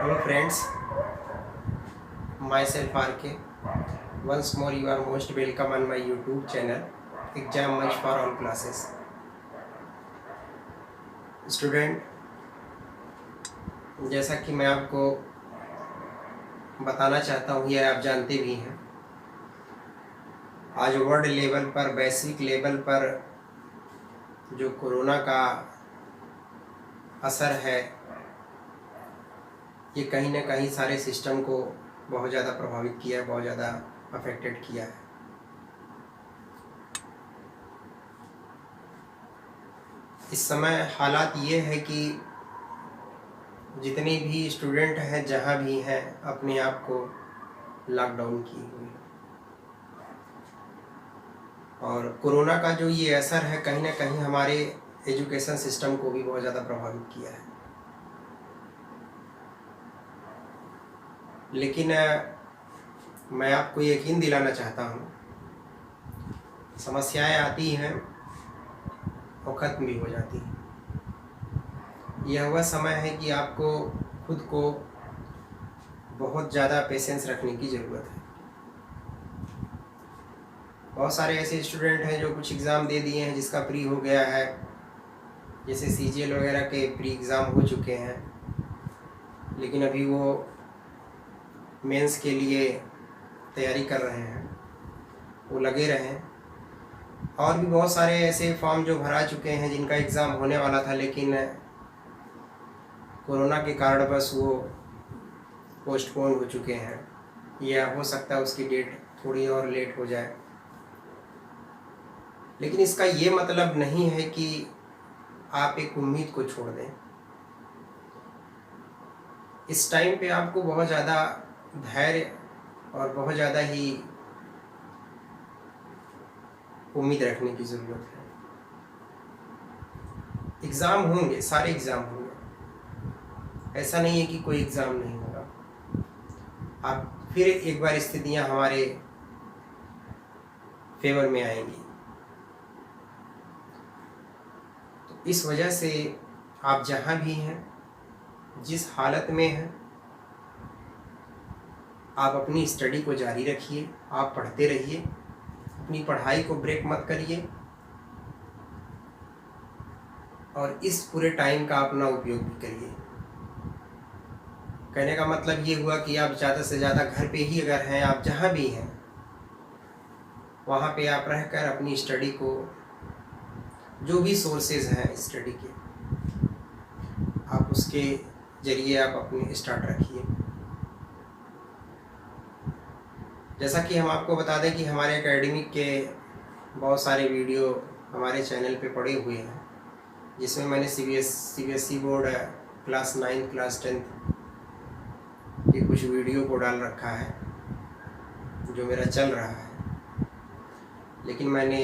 Hello friends, myself RK. Once more you are most welcome on my YouTube channel, Exam Munch for All Classes. Student, जैसा कि मैं आपको बताना चाहता हूँ या आप जानते भी हैं, आज वर्ल्ड लेवल पर, वैश्विक लेवल पर जो कोरोना का असर है, ये कहीं ना कहीं सारे सिस्टम को बहुत ज़्यादा प्रभावित किया है, बहुत ज़्यादा अफेक्टेड किया है। इस समय हालात ये है कि जितने भी स्टूडेंट हैं, जहाँ भी हैं, अपने आप को लॉकडाउन किए हुए, और कोरोना का जो ये असर है कहीं ना कहीं हमारे एजुकेशन सिस्टम को भी बहुत ज़्यादा प्रभावित किया है। लेकिन मैं आपको यकीन दिलाना चाहता हूँ, समस्याएं आती हैं और ख़त्म भी हो जाती हैं। यह वह समय है कि आपको खुद को बहुत ज़्यादा पेशेंस रखने की ज़रूरत है। बहुत सारे ऐसे स्टूडेंट हैं जो कुछ एग्ज़ाम दे दिए हैं जिसका प्री हो गया है, जैसे CGL वगैरह के प्री एग्ज़ाम हो चुके हैं, लेकिन अभी वो मेंस के लिए तैयारी कर रहे हैं, वो लगे रहे हैं। और भी बहुत सारे ऐसे फॉर्म जो भरा चुके हैं जिनका एग्ज़ाम होने वाला था, लेकिन कोरोना के कारण बस वो पोस्टपोन हो चुके हैं, या हो सकता है उसकी डेट थोड़ी और लेट हो जाए। लेकिन इसका ये मतलब नहीं है कि आप एक उम्मीद को छोड़ दें। इस टाइम पे आपको बहुत ज़्यादा धैर्य और बहुत ज़्यादा ही उम्मीद रखने की ज़रूरत है। एग्ज़ाम होंगे, सारे एग्ज़ाम होंगे, ऐसा नहीं है कि कोई एग्ज़ाम नहीं होगा। अब फिर एक बार स्थितियाँ हमारे फेवर में आएंगी, तो इस वजह से आप जहाँ भी हैं, जिस हालत में हैं, आप अपनी स्टडी को जारी रखिए, आप पढ़ते रहिए, अपनी पढ़ाई को ब्रेक मत करिए, और इस पूरे टाइम का अपना उपयोग भी करिए। कहने का मतलब ये हुआ कि आप ज़्यादा से ज़्यादा घर पे ही अगर हैं, आप जहाँ भी हैं वहाँ पे आप रहकर अपनी स्टडी को, जो भी सोर्सेज हैं स्टडी के, आप उसके ज़रिए आप अपनी स्टार्ट रखिए। जैसा कि हम आपको बता दें कि हमारे एकेडमिक के बहुत सारे वीडियो हमारे चैनल पे पड़े हुए हैं, जिसमें मैंने CBSE बोर्ड क्लास 9 क्लास 10 के कुछ वीडियो को डाल रखा है जो मेरा चल रहा है। लेकिन मैंने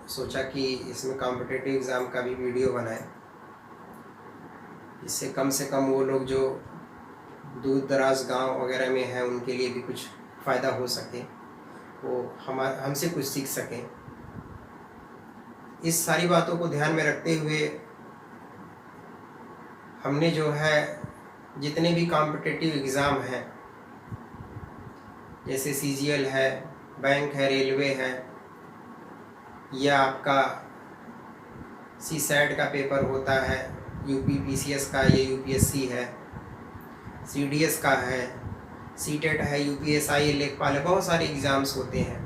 सोचा कि इसमें कॉम्पिटिटिव एग्ज़ाम का भी वीडियो बनाए, इससे कम से कम वो लोग जो दूर दराज गांव वगैरह में हैं उनके लिए भी कुछ फ़ायदा हो सके, वो हमसे कुछ सीख सकें। इस सारी बातों को ध्यान में रखते हुए हमने जो है जितने भी कॉम्पिटिटिव एग्ज़ाम हैं, जैसे CGL है, बैंक है, रेलवे है, या आपका CSAT का पेपर होता है, UPPCS का, ये UPSC है, CDS का है, CTET है, UPSI, लेखपाल है, बहुत सारे एग्ज़ाम्स होते हैं।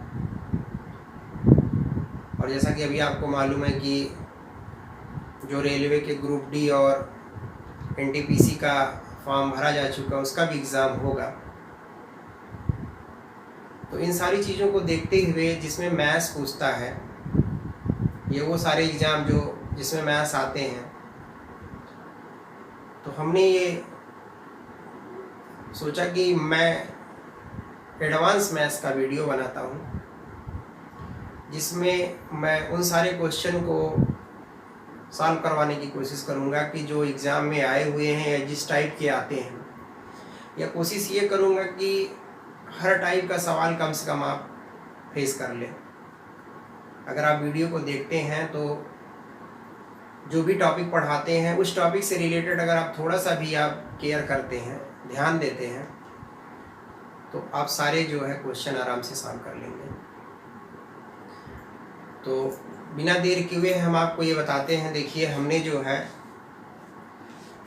और जैसा कि अभी आपको मालूम है कि जो रेलवे के ग्रुप D और NTPC का फॉर्म भरा जा चुका, उसका भी एग्ज़ाम होगा। तो इन सारी चीज़ों को देखते हुए, जिसमें मैथ्स पूछता है, ये वो सारे एग्ज़ाम जो जिसमें मैथ्स आते हैं, तो हमने ये सोचा कि मैं एडवांस मैथ्स का वीडियो बनाता हूँ, जिसमें मैं उन सारे क्वेश्चन को सॉल्व करवाने की कोशिश करूँगा कि जो एग्ज़ाम में आए हुए हैं या जिस टाइप के आते हैं, या कोशिश ये करूँगा कि हर टाइप का सवाल कम से कम आप फेस कर लें। अगर आप वीडियो को देखते हैं तो जो भी टॉपिक पढ़ाते हैं उस टॉपिक से रिलेटेड अगर आप थोड़ा सा भी आप केयर करते हैं, ध्यान देते हैं, तो आप सारे जो है क्वेश्चन आराम से सॉल्व कर लेंगे। तो बिना देर किए हुए हम आपको ये बताते हैं। देखिए, हमने जो है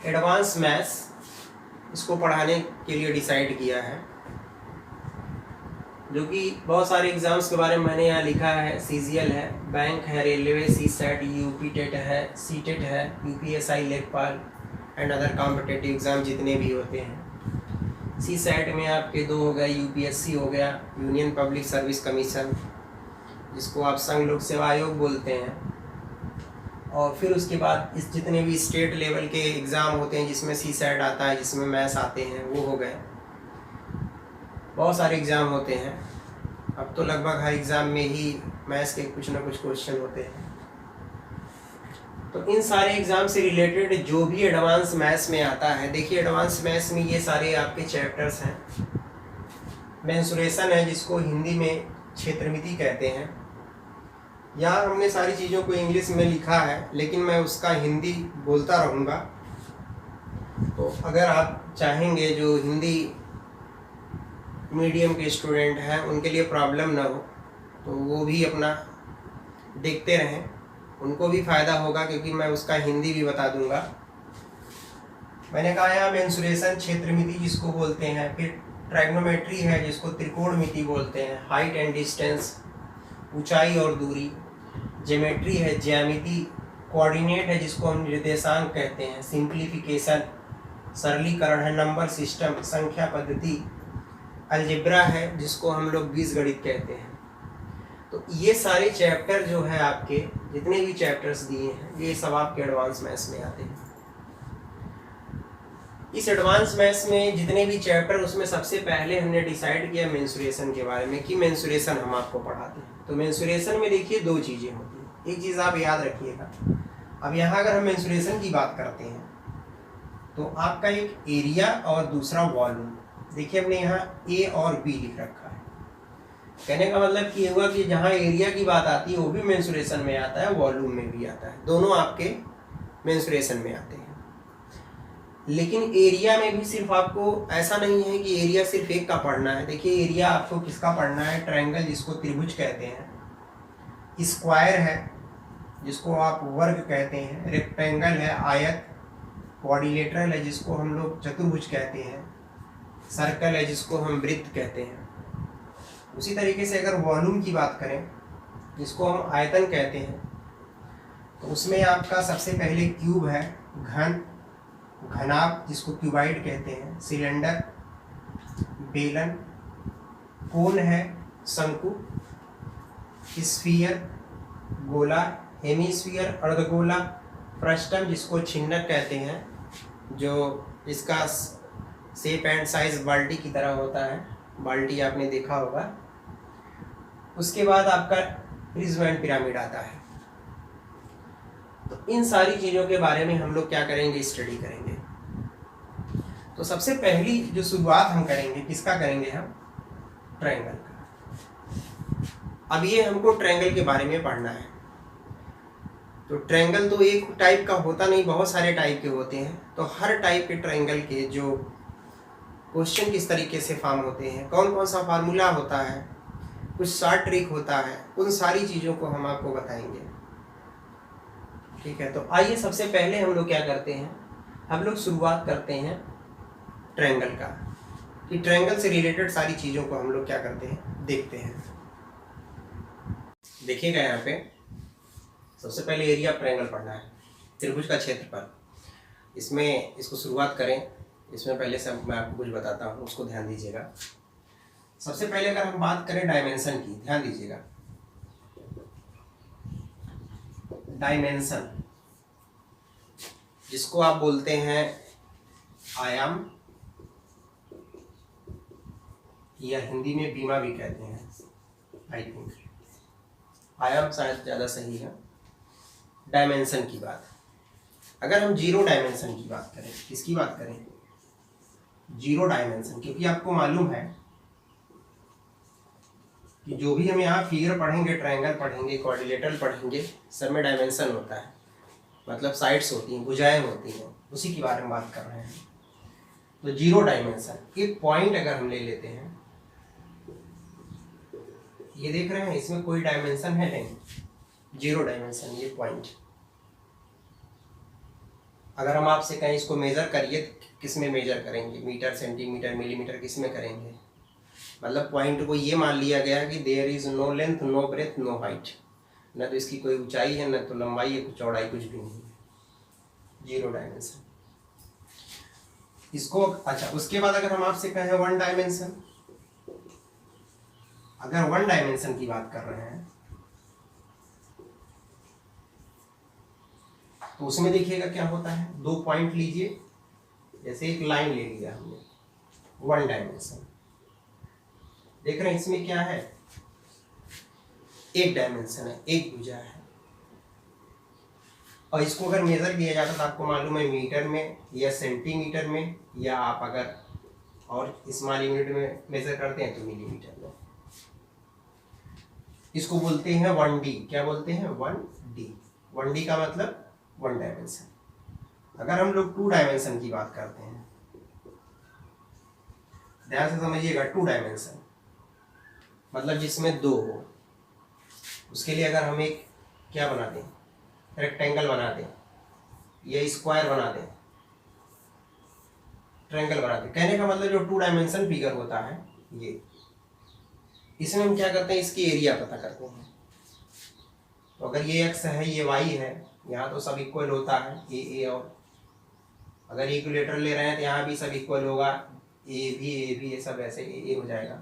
एडवांस मैथ्स इसको पढ़ाने के लिए डिसाइड किया है, जो कि बहुत सारे एग्ज़ाम्स के बारे में मैंने यहाँ लिखा है। CGL है, बैंक है, रेलवे, CSET, UP टेट है, CTET है, UPSI, लेखपाल एंड अदर कॉम्पिटेटिव एग्ज़ाम जितने भी होते हैं। CSET में आपके 2 हो गए, UPSC हो गया, यूनियन पब्लिक सर्विस कमीशन, जिसको आप संघ लोक सेवा आयोग बोलते हैं। और फिर उसके बाद इस जितने भी स्टेट लेवल के एग्ज़ाम होते हैं जिसमें CSET आता है, जिसमें मैथ्स आते हैं, वो हो गए। बहुत सारे एग्ज़ाम होते हैं। अब तो लगभग हर एग्ज़ाम में ही मैथ्स के कुछ ना कुछ क्वेश्चन होते हैं। तो इन सारे एग्ज़ाम से रिलेटेड जो भी एडवांस मैथ्स में आता है, देखिए एडवांस मैथ्स में ये सारे आपके चैप्टर्स हैं। मेंसुरेशन है, जिसको हिंदी में क्षेत्रमिति कहते हैं। यहाँ हमने सारी चीज़ों को इंग्लिश में लिखा है, लेकिन मैं उसका हिंदी बोलता रहूँगा। तो अगर आप चाहेंगे जो हिंदी मीडियम के स्टूडेंट हैं उनके लिए प्रॉब्लम ना हो, तो वो भी अपना देखते रहें, उनको भी फ़ायदा होगा, क्योंकि मैं उसका हिंदी भी बता दूंगा। मैंने कहा यहाँ मेंसुरेशन क्षेत्रमिति जिसको बोलते हैं, फिर ट्राइग्नोमेट्री है जिसको त्रिकोणमिति बोलते हैं, हाइट एंड डिस्टेंस, ऊंचाई और दूरी, ज्योमेट्री है, ज्यामिति, कोऑर्डिनेट है जिसको हम निर्देशांक कहते हैं, सिंप्लीफिकेशन, सरलीकरण है, नंबर सिस्टम, संख्या पद्धति, अलजेब्रा है जिसको हम लोग बीजगणित कहते हैं। तो ये सारे चैप्टर जो है आपके जितने भी चैप्टर्स दिए हैं, ये सब आपके एडवांस मैथ्स में आते हैं। इस एडवांस मैथ्स में जितने भी चैप्टर, उसमें सबसे पहले हमने डिसाइड किया मेंसुरेशन के बारे में कि मेंसुरेशन हम आपको पढ़ाते हैं। तो मेंसुरेशन में देखिए 2 चीज़ें होती हैं। एक चीज़ आप याद रखिएगा, अब यहाँ अगर हम मेंसुरेशन की बात करते हैं तो आपका एक एरिया और दूसरा वॉल्यूम। देखिए हमने यहाँ A और B लिख रखा है। कहने का मतलब ये हुआ कि जहाँ एरिया की बात आती है वो भी मेंसुरेशन में आता है, वॉल्यूम में भी आता है, दोनों आपके मेंसुरेशन में आते हैं। लेकिन एरिया में भी सिर्फ आपको ऐसा नहीं है कि एरिया सिर्फ एक का पढ़ना है। देखिए एरिया आपको किसका पढ़ना है, ट्रायंगल जिसको त्रिभुज कहते हैं, स्क्वायर है जिसको आप वर्ग कहते हैं, रेक्टेंगल है आयत, क्वाड्रिलेटरल है जिसको हम लोग चतुर्भुज कहते हैं, सर्कल है जिसको हम वृत्त कहते हैं। उसी तरीके से अगर वॉल्यूम की बात करें जिसको हम आयतन कहते हैं, तो उसमें आपका सबसे पहले क्यूब है, घन, घनाभ जिसको क्यूबाइड कहते हैं, सिलेंडर, बेलन, कोन है, शंकु, स्फीयर, गोला, हेमीस्फीयर, अर्धगोला, फ्रस्टम जिसको छिन्नक कहते हैं, जो इसका शेप एंड साइज बाल्टी की तरह होता है, बाल्टी आपने देखा होगा। उसके बाद आपका प्रिज्म एंड पिरामिड आता है। तो इन सारी चीज़ों के बारे में हम लोग क्या करेंगे, स्टडी करेंगे। तो सबसे पहली जो शुरुआत हम करेंगे, किसका करेंगे हम, ट्रायंगल का। अब ये हमको ट्रायंगल के बारे में पढ़ना है। तो ट्रायंगल तो एक टाइप का होता नहीं, बहुत सारे टाइप के होते हैं। तो हर टाइप के ट्रायंगल के जो क्वेश्चन किस तरीके से फॉर्म होते हैं, कौन कौन सा फार्मूला होता है, कुछ शॉर्ट ट्रिक होता है, उन सारी चीज़ों को हम आपको बताएंगे। ठीक है, तो आइए सबसे पहले हम लोग क्या करते हैं, हम लोग शुरुआत करते हैं ट्रायंगल का, कि ट्रायंगल से रिलेटेड सारी चीज़ों को हम लोग क्या करते हैं, देखते हैं। देखिएगा यहाँ पे सबसे पहले एरिया ऑफ ट्रायंगल पढ़ना है, त्रिभुज का क्षेत्रफल। इसमें इसको शुरुआत करें, इसमें पहले से मैं आपको कुछ बताता हूँ, उसको ध्यान दीजिएगा। सबसे पहले अगर हम बात करें डायमेंशन की, ध्यान दीजिएगा। डायमेंशन जिसको आप बोलते हैं आयाम, या हिंदी में बीमा भी कहते हैं, आई थिंक आयाम शायद ज़्यादा सही है। डायमेंशन की बात, अगर हम जीरो डायमेंशन की बात करें, किसकी बात करें, जीरो डायमेंशन, क्योंकि आपको मालूम है कि जो भी हम यहाँ फिगर पढ़ेंगे, ट्रायंगल पढ़ेंगे, क्वाड्रिलेटरल पढ़ेंगे, सब में डायमेंशन होता है। मतलब साइड्स होती हैं, भुजाएं होती हैं, उसी के बारे में बात कर रहे हैं। तो जीरो डायमेंशन एक पॉइंट अगर हम ले लेते हैं, ये देख रहे हैं इसमें कोई डायमेंशन है नहीं, जीरो डायमेंशन ये पॉइंट। अगर हम आपसे कहें इसको मेजर करिए, किस में मेजर करेंगे, मीटर, सेंटीमीटर, मिलीमीटर, किस में करेंगे? मतलब पॉइंट को ये मान लिया गया कि there is no length, no breadth, no height, न तो इसकी कोई ऊंचाई है, न तो लंबाई है, कुछ चौड़ाई कुछ भी नहीं है, जीरो डायमेंशन इसको। अच्छा, उसके बाद अगर हम आपसे कहें वन डायमेंशन, अगर वन डायमेंशन की बात कर रहे हैं तो उसमें देखिएगा क्या होता है, दो पॉइंट लीजिए, जैसे एक लाइन ले लिया हमने, वन डायमेंशन। देख रहे हैं इसमें क्या है, एक डायमेंशन है, एक भुजा है। और इसको अगर मेजर किया जाता तो आपको मालूम है मीटर में या सेंटीमीटर में, या आप अगर और स्मॉल यूनिट में मेजर करते हैं तो मिलीमीटर में। इसको बोलते हैं 1D। क्या बोलते हैं? 1D। 1D का मतलब वन डायमेंशन। अगर हम लोग टू डायमेंशन की बात करते हैं, ध्यान से समझिएगा, टू डायमेंशन मतलब जिसमें दो हो, उसके लिए अगर हम एक क्या बना दें, रेक्टेंगल बना दें या स्क्वायर बना दें, ट्रायंगल बना दें, कहने का मतलब जो टू डायमेंशन फिगर होता है ये, इसमें हम क्या करते हैं, इसकी एरिया पता करते हैं। तो अगर ये x है, ये y है, यहाँ तो सब इक्वल होता है, ए और अगर इक्विलेटर ले रहे हैं तो यहाँ भी सब इक्वल होगा, ए भी ये सब ऐसे ए हो जाएगा।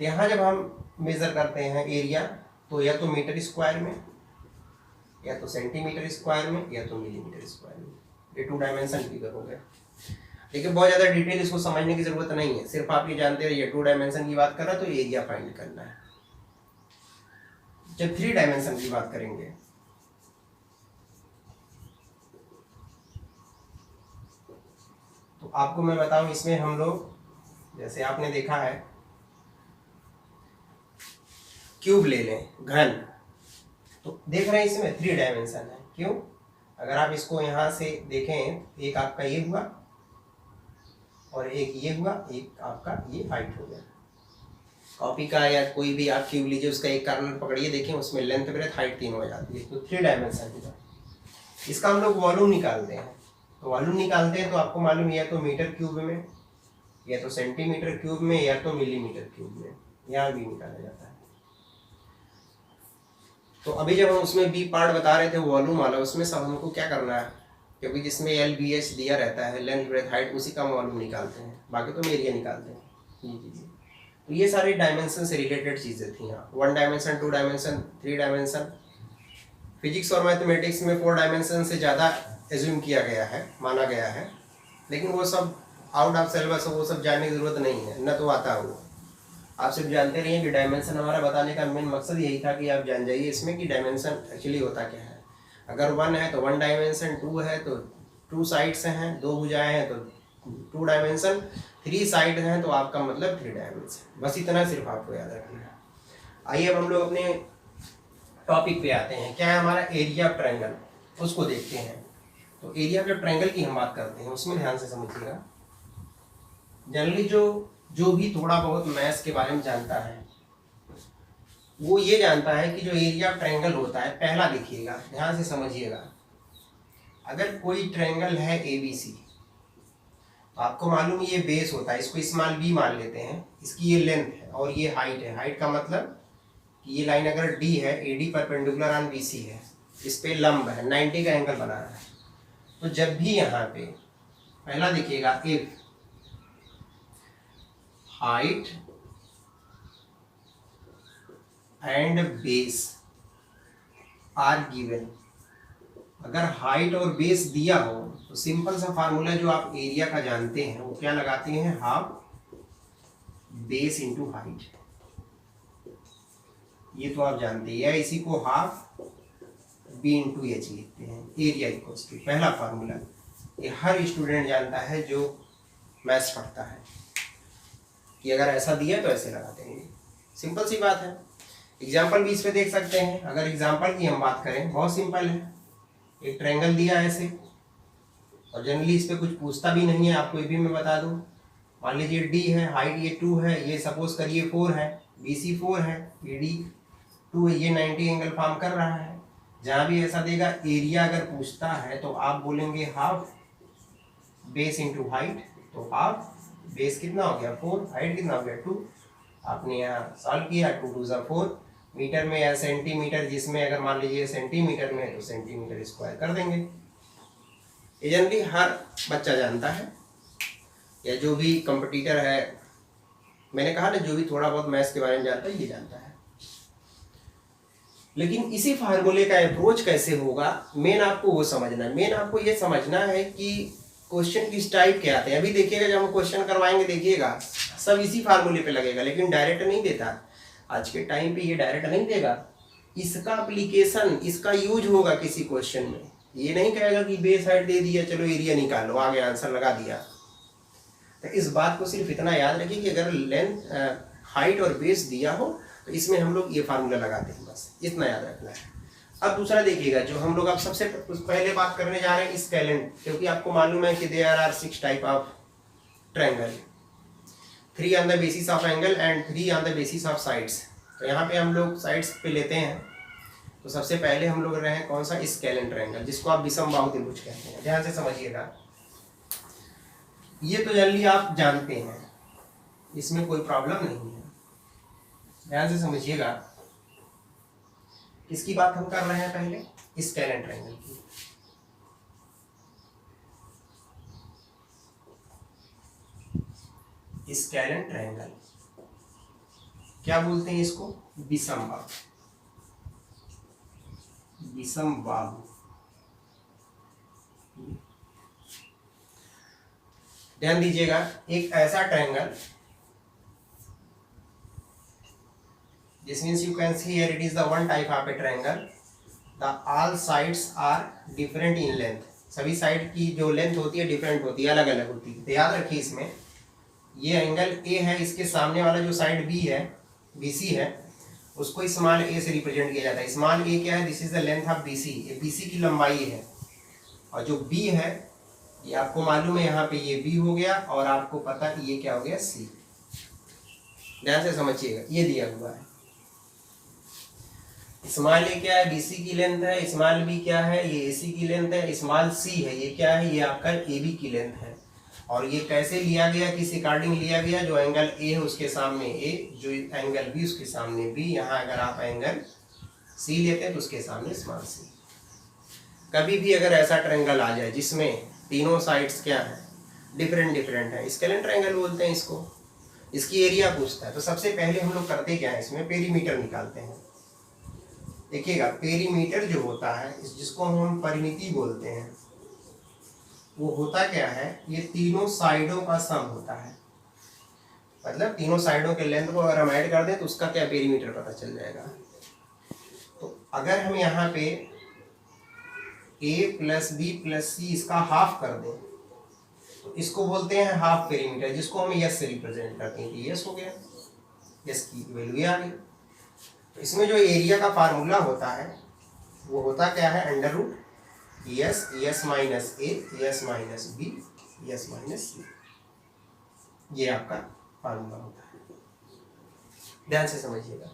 तो यहाँ जब हम मेजर करते हैं एरिया, तो या तो मीटर स्क्वायर में, या तो सेंटीमीटर स्क्वायर में, या तो मिलीमीटर स्क्वायर में। ये टू डायमेंशन फिगर हो गया। लेकिन बहुत ज़्यादा डिटेल इसको समझने की जरूरत नहीं है, सिर्फ आप ये जानते रहिए टू डायमेंशन की बात कर रहा है तो एरिया फाइंड करना है। जब थ्री डायमेंशन की बात करेंगे तो आपको मैं बताऊं, इसमें हम लोग जैसे आपने देखा है क्यूब ले लें, घन, तो देख रहे हैं इसमें थ्री डायमेंशन है। क्यों? अगर आप इसको यहाँ से देखें, एक आपका ये हुआ और एक ये हुआ, एक आपका ये हाइट हो गया। कॉपी का या कोई भी आप क्यूब लीजिए, उसका एक कार्नर पकड़िए, देखें उसमें लेंथ ब्रेथ हाइट तीनों हो जाती है, तो थ्री डायमेंशन है। इसका हम लोग वॉल्यूम निकालते हैं, तो वॉल्यूम निकालते हैं तो आपको मालूम है या तो मीटर क्यूब में, या तो सेंटीमीटर क्यूब में, या तो मिलीमीटर क्यूब में, यहाँ भी निकाला जाता है। तो अभी जब हम उसमें बी पार्ट बता रहे थे वॉल्यूम वाला, उसमें सब हमको क्या करना है, क्योंकि जिसमें LBH दिया रहता है, लेंथ ब्रेथ हाइट, उसी का वॉल्यूम निकालते हैं, बाकी तो एरिया निकालते हैं। जी। तो ये सारी डायमेंशन से रिलेटेड चीज़ें थी यहाँ, one dimension, two dimension, three dimension. Physics और मैथमेटिक्स में फोर डायमेंशन से ज़्यादा एज्यूम किया गया है, माना गया है, लेकिन वो सब आउट ऑफ सिलेबस, वो सब जानने की ज़रूरत नहीं है, न तो आता है वो। आप सिर्फ जानते रहिए कि डायमेंशन हमारा बताने का मेन मकसद यही था कि आप जान जाइए इसमें कि डायमेंशन एक्चुअली होता क्या है। अगर वन है तो वन डायमेंशन, टू है तो टू साइड्स हैं, दो भुजाएं हैं तो टू डायमेंशन, थ्री साइड हैं तो आपका मतलब थ्री डायमेंशन। बस इतना सिर्फ आपको याद रखना है। आइए अब हम लोग अपने टॉपिक पे आते हैं। क्या है हमारा एरिया ऑफ ट्रायंगल, उसको देखते हैं। तो एरिया ऑफ ट्रायंगल की हम बात करते हैं, उसमें ध्यान से समझिएगा। जनरली जो भी थोड़ा बहुत मैथ्स के बारे में जानता है वो ये जानता है कि जो एरिया ऑफ ट्रायंगल होता है, पहला देखिएगा, ध्यान से समझिएगा। अगर कोई ट्रायंगल है ABC, तो आपको मालूम ये बेस होता है, इसको स्मॉल b मान लेते हैं, इसकी ये लेंथ है और ये हाइट है। हाइट का मतलब कि ये लाइन अगर D है, AD परपेंडिकुलर ऑन BC है, इस पे लंब है, 90 का एंगल बना रहा है। तो जब भी यहाँ पे पहला देखिएगा, if height and base are given, अगर हाइट और बेस दिया हो तो सिंपल सा फार्मूला जो आप एरिया का जानते हैं वो क्या लगाते हैं, हाफ बेस इंटू हाइट। ये तो आप जानते हैं, या इसी को हाफ B इंटू H लिखते हैं, एरिया इक्वल्स टू, पहला फार्मूला ये हर स्टूडेंट जानता है जो मैथ्स पढ़ता है कि अगर ऐसा दिया तो ऐसे लगाते हैं। सिंपल सी बात है। एग्जाम्पल भी इस पे देख सकते हैं। अगर एग्जाम्पल की हम बात करें, बहुत सिंपल है। एक ट्रायंगल दिया है ऐसे, और जनरली इस पे कुछ पूछता भी नहीं है, आपको ये भी मैं बता दूं। मान लीजिए डी है, हाइट ये 2 है, ये सपोज करिए 4 है, BC 4 है, AD 2 है, ये 90 एंगल फॉर्म कर रहा है। जहाँ भी ऐसा देगा एरिया अगर पूछता है तो आप बोलेंगे हाफ बेस इंटू हाइट, तो हाफ बेस कितना हो गया 4, हाइट कितना हो गया 2। आपने यहाँ सॉल्व किया, 2 2 ज़ा 4, मीटर में या सेंटीमीटर, जिसमें अगर मान लीजिए सेंटीमीटर में है तो सेंटीमीटर स्क्वायर कर देंगे। ये जनरली हर बच्चा जानता है, या जो भी कंपटीटर है, मैंने कहा ना जो भी थोड़ा बहुत मैथ्स के बारे में जानता है ये जानता है। लेकिन इसी फार्मूले का अप्रोच कैसे होगा, मेन आपको वो समझना है। मेन आपको ये समझना है कि क्वेश्चन किस टाइप के आते हैं। अभी देखिएगा जब हम क्वेश्चन करवाएंगे देखिएगा सब इसी फार्मूले पे लगेगा, लेकिन डायरेक्ट नहीं देता। आज के टाइम पे ये डायरेक्ट नहीं देगा, इसका एप्लीकेशन, इसका यूज होगा किसी क्वेश्चन में। ये नहीं कहेगा कि बेस हाइट दे दिया चलो एरिया निकालो, आगे आंसर लगा दिया। तो इस बात को सिर्फ इतना याद रखिए कि अगर लेंथ, हाइट और बेस दिया हो तो इसमें हम लोग ये फार्मूला लगाते हैं, बस इतना याद रखना है। अब दूसरा देखिएगा, जो हम लोग अब सबसे पहले बात करने जा रहे हैं स्केलेंट, क्योंकि आपको मालूम है कि there are 6 type of triangle, 3 on the basis of angle and 3 on the basis of sides. तो यहाँ पे हम लोग साइड्स पे लेते हैं। तो सबसे पहले हम लोग रहे हैं कौन सा, स्केलेंट ट्रायंगल, जिसको आप विषमबाहु त्रिभुज कहते हैं। ध्यान से समझिएगा, ये तो जल्दी आप जानते हैं, इसमें कोई प्रॉब्लम नहीं है। ध्यान से समझिएगा, इसकी बात हम कर रहे हैं पहले, स्केलेंट ट्रायंगल की। स्केलेंट ट्रायंगल क्या बोलते हैं इसको, विषमबाहु, विषमबाहु। ध्यान दीजिएगा, एक ऐसा triangle, this means you can see here it is the one type of a triangle, the all sides are different in length, सभी साइड की जो लेंथ होती है डिफरेंट होती है, अलग अलग होती है। तो याद रखिए इसमें ये एंगल A है, इसके सामने वाला जो साइड B है, BC है, उसको स्मॉल a से रिप्रेजेंट किया जाता है। स्मॉल a क्या है, this is the length of BC, ये BC की लंबाई है। और जो B है ये आपको मालूम है, यहाँ पे ये B हो गया, और आपको पता कि ये क्या हो गया C। ध्यान से समझिएगा, ये दिया हुआ है। स्मॉल a क्या है, BC की लेंथ है, स्मॉल b क्या है, ये AC की लेंथ है, स्मॉल c है, ये क्या है, ये आपका AB की लेंथ है। और ये कैसे लिया गया, किस अकॉर्डिंग लिया गया, जो एंगल A है उसके सामने A, जो एंगल B उसके सामने B। यहाँ अगर आप एंगल C लेते हैं तो उसके सामने स्मॉल c। कभी भी अगर ऐसा ट्रायंगल आ जाए जिसमें तीनों साइड्स क्या है, डिफरेंट डिफरेंट है, स्केलेंट ट्रायंगल बोलते हैं इसको। इसकी एरिया पूछता है, तो सबसे पहले हम लोग करते क्या है, इसमें पेरीमीटर निकालते हैं। देखिएगा, पेरीमीटर जो होता है, जिसको हम परिमिति बोलते हैं, वो होता क्या है, ये तीनों साइडों का सम होता है। मतलब तीनों साइडों के लेंथ को अगर हम ऐड कर दें तो उसका क्या पेरीमीटर पता चल जाएगा। तो अगर हम यहाँ पे a + b + c इसका हाफ कर दें तो इसको बोलते हैं हाफ पेरीमीटर, जिसको हम यस से रिप्रेजेंट करते हैं। यस हो गया, यस की वैल्यू आ गई। तो इसमें जो एरिया का फार्मूला होता है वो होता क्या है, √ S, S minus A, S minus B, S minus C. ये आपका फार्मूला होता है, ध्यान से समझिएगा।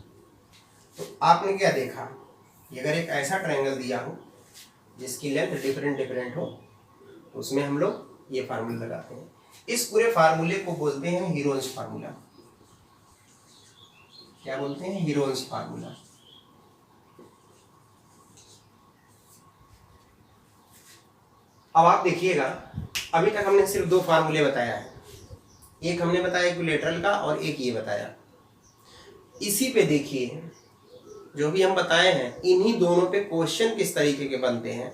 तो आपने क्या देखा कि अगर एक ऐसा ट्रायंगल दिया हो जिसकी लेंथ डिफरेंट डिफरेंट हो, तो उसमें हम लोग ये फार्मूला लगाते हैं। इस पूरे फार्मूले को बोलते हैं हीरोन्स फार्मूला। क्या बोलते हैं, हीरोन्स फार्मूला। अब आप देखिएगा, अभी तक हमने सिर्फ 2 फार्मूले बताया है, एक हमने बताया इक्विलेटरल का और एक ये बताया। इसी पे देखिए, जो भी हम बताए हैं इन्हीं दोनों पे क्वेश्चन किस तरीके के बनते हैं,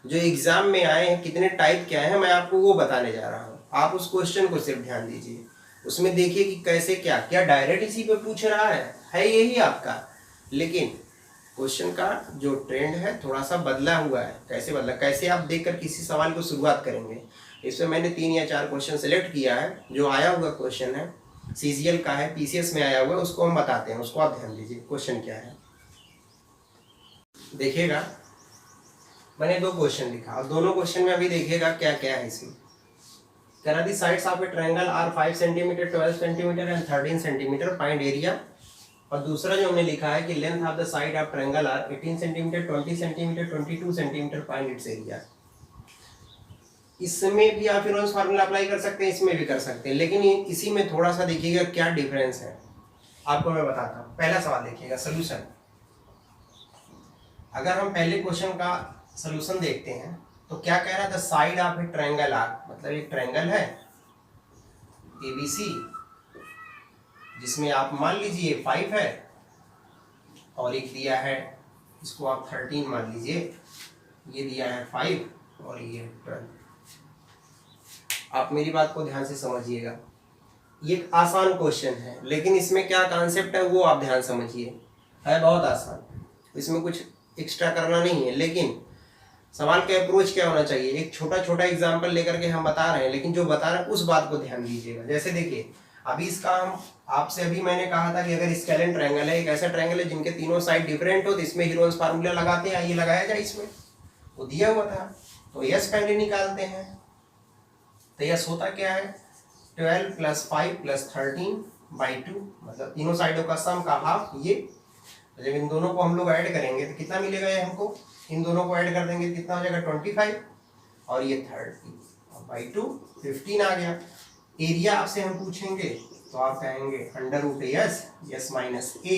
जो एग्जाम में आए हैं, कितने टाइप के आए हैं, मैं आपको वो बताने जा रहा हूँ। आप उस क्वेश्चन को सिर्फ ध्यान दीजिए, उसमें देखिए कि कैसे क्या क्या डायरेक्ट इसी पे पूछ रहा है यही आपका, लेकिन क्वेश्चन का जो ट्रेंड है थोड़ा सा बदला हुआ है। कैसे बदला, कैसे आप देखकर किसी सवाल को शुरुआत करेंगे। इसमें मैंने 3 या 4 क्वेश्चन सेलेक्ट किया है, जो आया हुआ क्वेश्चन है CGL का है, PCS में आया हुआ है, उसको हम बताते हैं, उसको आप ध्यान दीजिए क्वेश्चन क्या है। देखिएगा, मैंने 2 क्वेश्चन लिखा और दोनों क्वेश्चन में अभी देखिएगा क्या क्या है इसमें। कह रहा the sides of a triangle are 5 centimetre, 12 centimetre and 13 centimetre, find area. और दूसरा जो हमने लिखा है कि length of the side of triangle are 18 centimetre, 20 centimetre, 22 centimetre, find its area. इसमें भी आप फिर फार्मूला अप्लाई कर सकते हैं, इसमें भी कर सकते हैं, लेकिन इसी में थोड़ा सा देखिएगा क्या डिफरेंस है आपको मैं बताता हूँ। पहला सवाल देखिएगा सोल्यूशन। अगर हम पहले क्वेश्चन का सोल्यूशन देखते हैं तो क्या कह रहा था, side of a triangle are, मतलब एक ट्रायंगल है ABC जिसमें आप मान लीजिए 5 है और एक दिया है, इसको आप 13 मान लीजिए, ये दिया है 5 और ये 12। आप मेरी बात को ध्यान से समझिएगा, ये एक आसान क्वेश्चन है, लेकिन इसमें क्या कॉन्सेप्ट है वो आप ध्यान समझिए। है बहुत आसान, इसमें कुछ एक्स्ट्रा करना नहीं है, लेकिन सवाल का अप्रोच क्या होना चाहिए। एक छोटा छोटा एग्जाम्पल लेकर के हम बता रहे हैं, लेकिन जो बता रहे हैं उस बात को ध्यान दीजिएगा। जैसे देखिए अभी इसका हम आपसे अभी मैंने कहा था कि अगर स्केलेन ट्रायंगल है, एक ऐसा ट्रायंगल है जिनके तीनों साइड डिफरेंट हो, तो इसमें हीरोन्स फार्मूला लगाते हैं, ये लगाया जाए, इसमें वो दिया हुआ था तो यस पहले निकालते हैं। तो यस होता क्या है, 12 + 5 + 13/2, मतलब तीनों साइडों का सम का हाफ। ये जब इन दोनों को हम लोग ऐड करेंगे तो कितना मिलेगा, ये हमको इन दोनों को ऐड कर देंगे, कितना हो जाएगा 25 और ये 30/2 15 आ गया। एरिया आपसे हम पूछेंगे तो आप कहेंगे √S, S - A,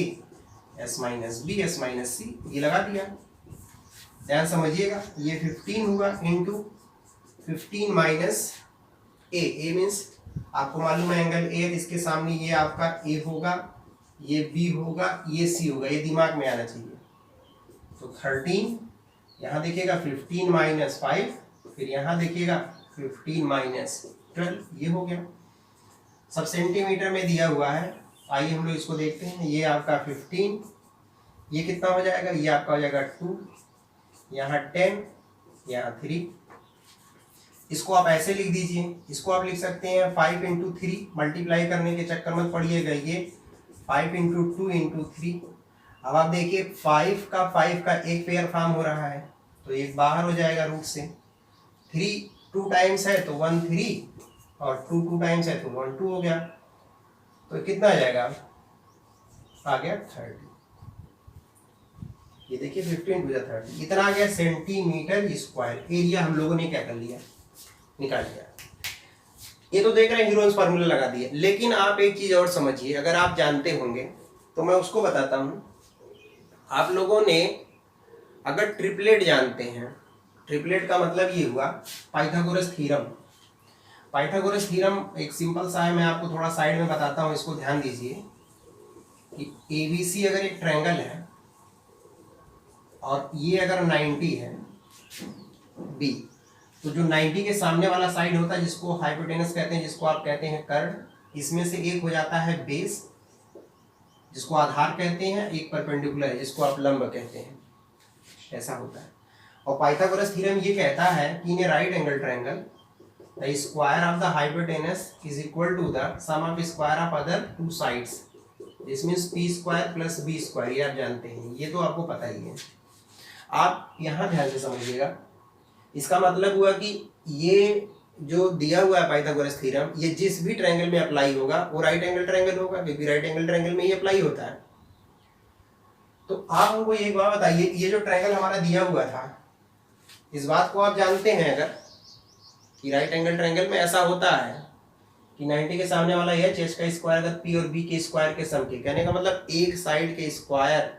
S - B, S - C, ये लगा दिया। ध्यान समझिएगा, ये 15 हुआ इंटू 15 - A मीन्स आपको मालूम है एंगल A, इसके सामने ये आपका A होगा, ये B होगा, ये C होगा, ये दिमाग में आना चाहिए। तो 13, यहाँ देखिएगा 15 - 5, फिर यहाँ देखिएगा 15 - 12, ये हो गया। सब सेंटीमीटर में दिया हुआ है, आइए हम लोग इसको देखते हैं। ये आपका 15, ये कितना हो जाएगा, ये आपका हो जाएगा 2, यहाँ 10, यहाँ 3। इसको आप ऐसे लिख दीजिए, इसको आप लिख सकते हैं 5 × 3, मल्टीप्लाई करने के चक्कर मत पड़िएगा, ये 5 × 2 × 3। अब आप देखिए 5 का एक पेयर फॉर्म हो रहा है, तो एक बाहर हो जाएगा रूट से। 3 2 टाइम्स है तो 1 3, और 2 2 टाइम्स है तो 1 2 हो गया। तो कितना आ जाएगा, आ गया 30। ये देखिए 15 × 30, इतना आ गया सेंटीमीटर स्क्वायर। एरिया हम लोगों ने क्या कर लिया, निकाल लिया। ये तो देख रहे हैं हीरोन्स फार्मूला लगा दिए, लेकिन आप एक चीज और समझिए, अगर आप जानते होंगे तो मैं उसको बताता हूं। आप लोगों ने अगर ट्रिपलेट जानते हैं, ट्रिपलेट का मतलब ये हुआ पाइथागोरस थ्योरम। पाइथागोरस थ्योरम एक सिंपल सा है, मैं आपको थोड़ा साइड में बताता हूँ, इसको ध्यान दीजिए कि ABC अगर एक ट्रायंगल है और ये अगर 90 है B, तो जो 90 के सामने वाला साइड होता है जिसको हाइपोटेनस कहते हैं, जिसको आप कहते हैं कर्व, इसमें से एक हो जाता है बेस जिसको आधार कहते हैं, एक परपेंडिकुलर है जिसको आप लंब कहते हैं, ऐसा होता है। और पाइथागोरस थ्योरम ये कहता है कि in a right angle triangle the square of the hypotenuse is equal to the sum of square of other two sides, this means p² + b²। ये आप जानते हैं, ये तो आपको पता ही है। आप यहाँ ध्यान से समझिएगा, इसका मतलब हुआ कि ये जो दिया हुआ है पाइथागोरस थ्योरम, ये जिस भी ट्रायंगल में अप्लाई होगा वो राइट एंगल ट्रायंगल होगा, क्योंकि राइट एंगल ट्रायंगल में ये अप्लाई होता है। तो आप हमको एक बात बताइए, ये जो ट्रायंगल हमारा दिया हुआ था, इस बात को आप जानते हैं अगर कि राइट एंगल ट्रायंगल में ऐसा होता है कि 90 के सामने वाला H का स्क्वायर अगर P और B के स्क्वायर के सम के, कहने का मतलब एक साइड के स्क्वायर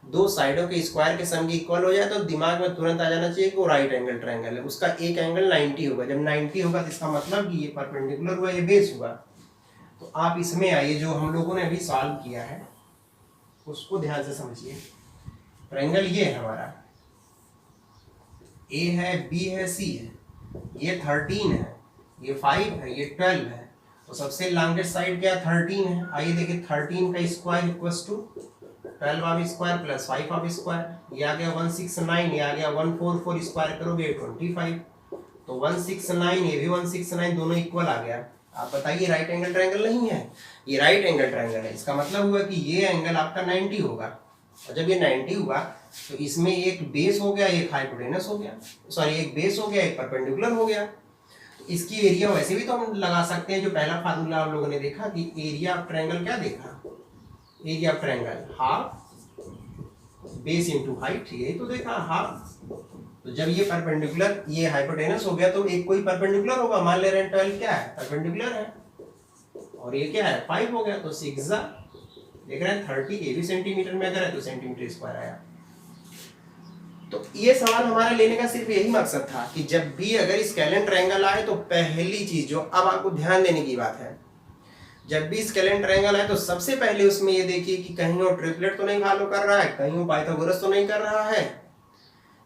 दो साइडों के स्क्वायर के सम के इक्वल हो जाए तो दिमाग में तुरंत आ जाना चाहिए कि वो राइट एंगल ट्रायंगल है, उसका एक एंगल 90 होगा। जब 90 होगा तो इसका मतलब कि ये परपेंडिकुलर हुआ, ये बेस हुआ। तो आप इसमें आइए, जो हम लोगों ने अभी सॉल्व किया है उसको ध्यान से समझिए। ट्रायंगल ये है हमारा, A है, B है, C है, ये 13 है, ये 5 है, ये 12 है। तो सबसे लॉन्गेस्ट साइड क्या 13 है। आइए देखिए 13 का square equals to 12 of square plus 5 of square, ये आ गया 169, ये आ गया 144, स्क्वायर करोगे 25। तो 169, ये भी 169, दोनों इक्वल आ गया। आप बताइए राइट एंगल ट्रायंगल नहीं है, ये राइट एंगल ट्रायंगल है। इसका मतलब हुआ कि ये एंगल आपका 90 होगा। और जब ये 90 हुआ तो इसमें एक बेस हो गया, एक हाइपोटेनस हो गया, सॉरी एक बेस हो गया, एक परपेंडिकुलर हो गया। तो इसकी एरिया वैसे भी तो हम लगा सकते हैं, जो पहला फार्मूला आप लोगों ने देखा कि एरिया ऑफ ट्रायंगल क्या देखा, area of triangle half base into height, यही तो देखा हाफ। तो जब ये परपेंडिकुलर ये हाइपोटेनस हो गया तो एक कोई परपेंडिकुलर होगा, मान ले रहे हैं 12 क्या है परपेंडिकुलर है, और ये क्या है 5 हो गया, तो 6 देख रहे हैं 30, ये भी सेंटीमीटर में अगर है तो सेंटीमीटर स्क्वायर आया। तो ये सवाल हमारा लेने का सिर्फ यही मकसद था कि जब भी अगर स्केलेन ट्रायंगल आए तो पहली चीज जो अब आपको ध्यान देने की बात है, जब भी स्केलेन ट्रायंगल आए तो सबसे पहले उसमें ये देखिए कि कहीं वो ट्रिपलेट तो नहीं फॉलो कर रहा है, कहीं वो पाइथागोरस तो नहीं कर रहा है।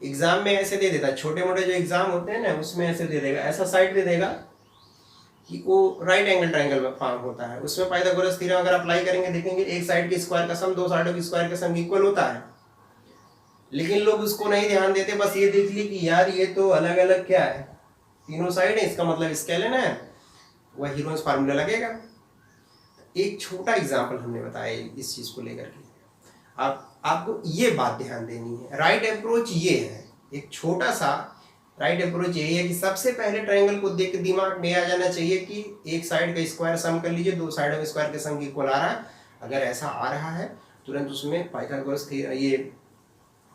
एग्जाम में ऐसे दे देता है, छोटे मोटे जो एग्जाम होते हैं ना उसमें ऐसे दे देगा, ऐसा साइड दे देगा कि वो राइट एंगल ट्रायंगल में फॉर्म होता है, उसमें पाइथागोरस थ्योरम अगर अप्लाई करेंगे देखेंगे एक साइड की स्क्वायर का सम दो साइडों की स्क्वायर का सम इक्वल होता है। लेकिन लोग उसको नहीं ध्यान देते, बस ये देख लिए कि यार ये तो अलग अलग क्या है, तीनों साइड है, इसका मतलब स्केलेन है, वह हीरोन्स फार्मूला लगेगा। एक छोटा एग्जाम्पल हमने बताया इस चीज को लेकर के, आपको ये बात ध्यान देनी है। राइट अप्रोच ये है, एक छोटा सा राइट अप्रोच यही है कि सबसे पहले ट्रायंगल को देख के दिमाग में आ जाना चाहिए कि एक साइड का स्क्वायर सम कर लीजिए, दो साइडों के स्क्वायर के सम इक्वल आ रहा है। अगर ऐसा आ रहा है तुरंत उसमें पाइथागोरस ये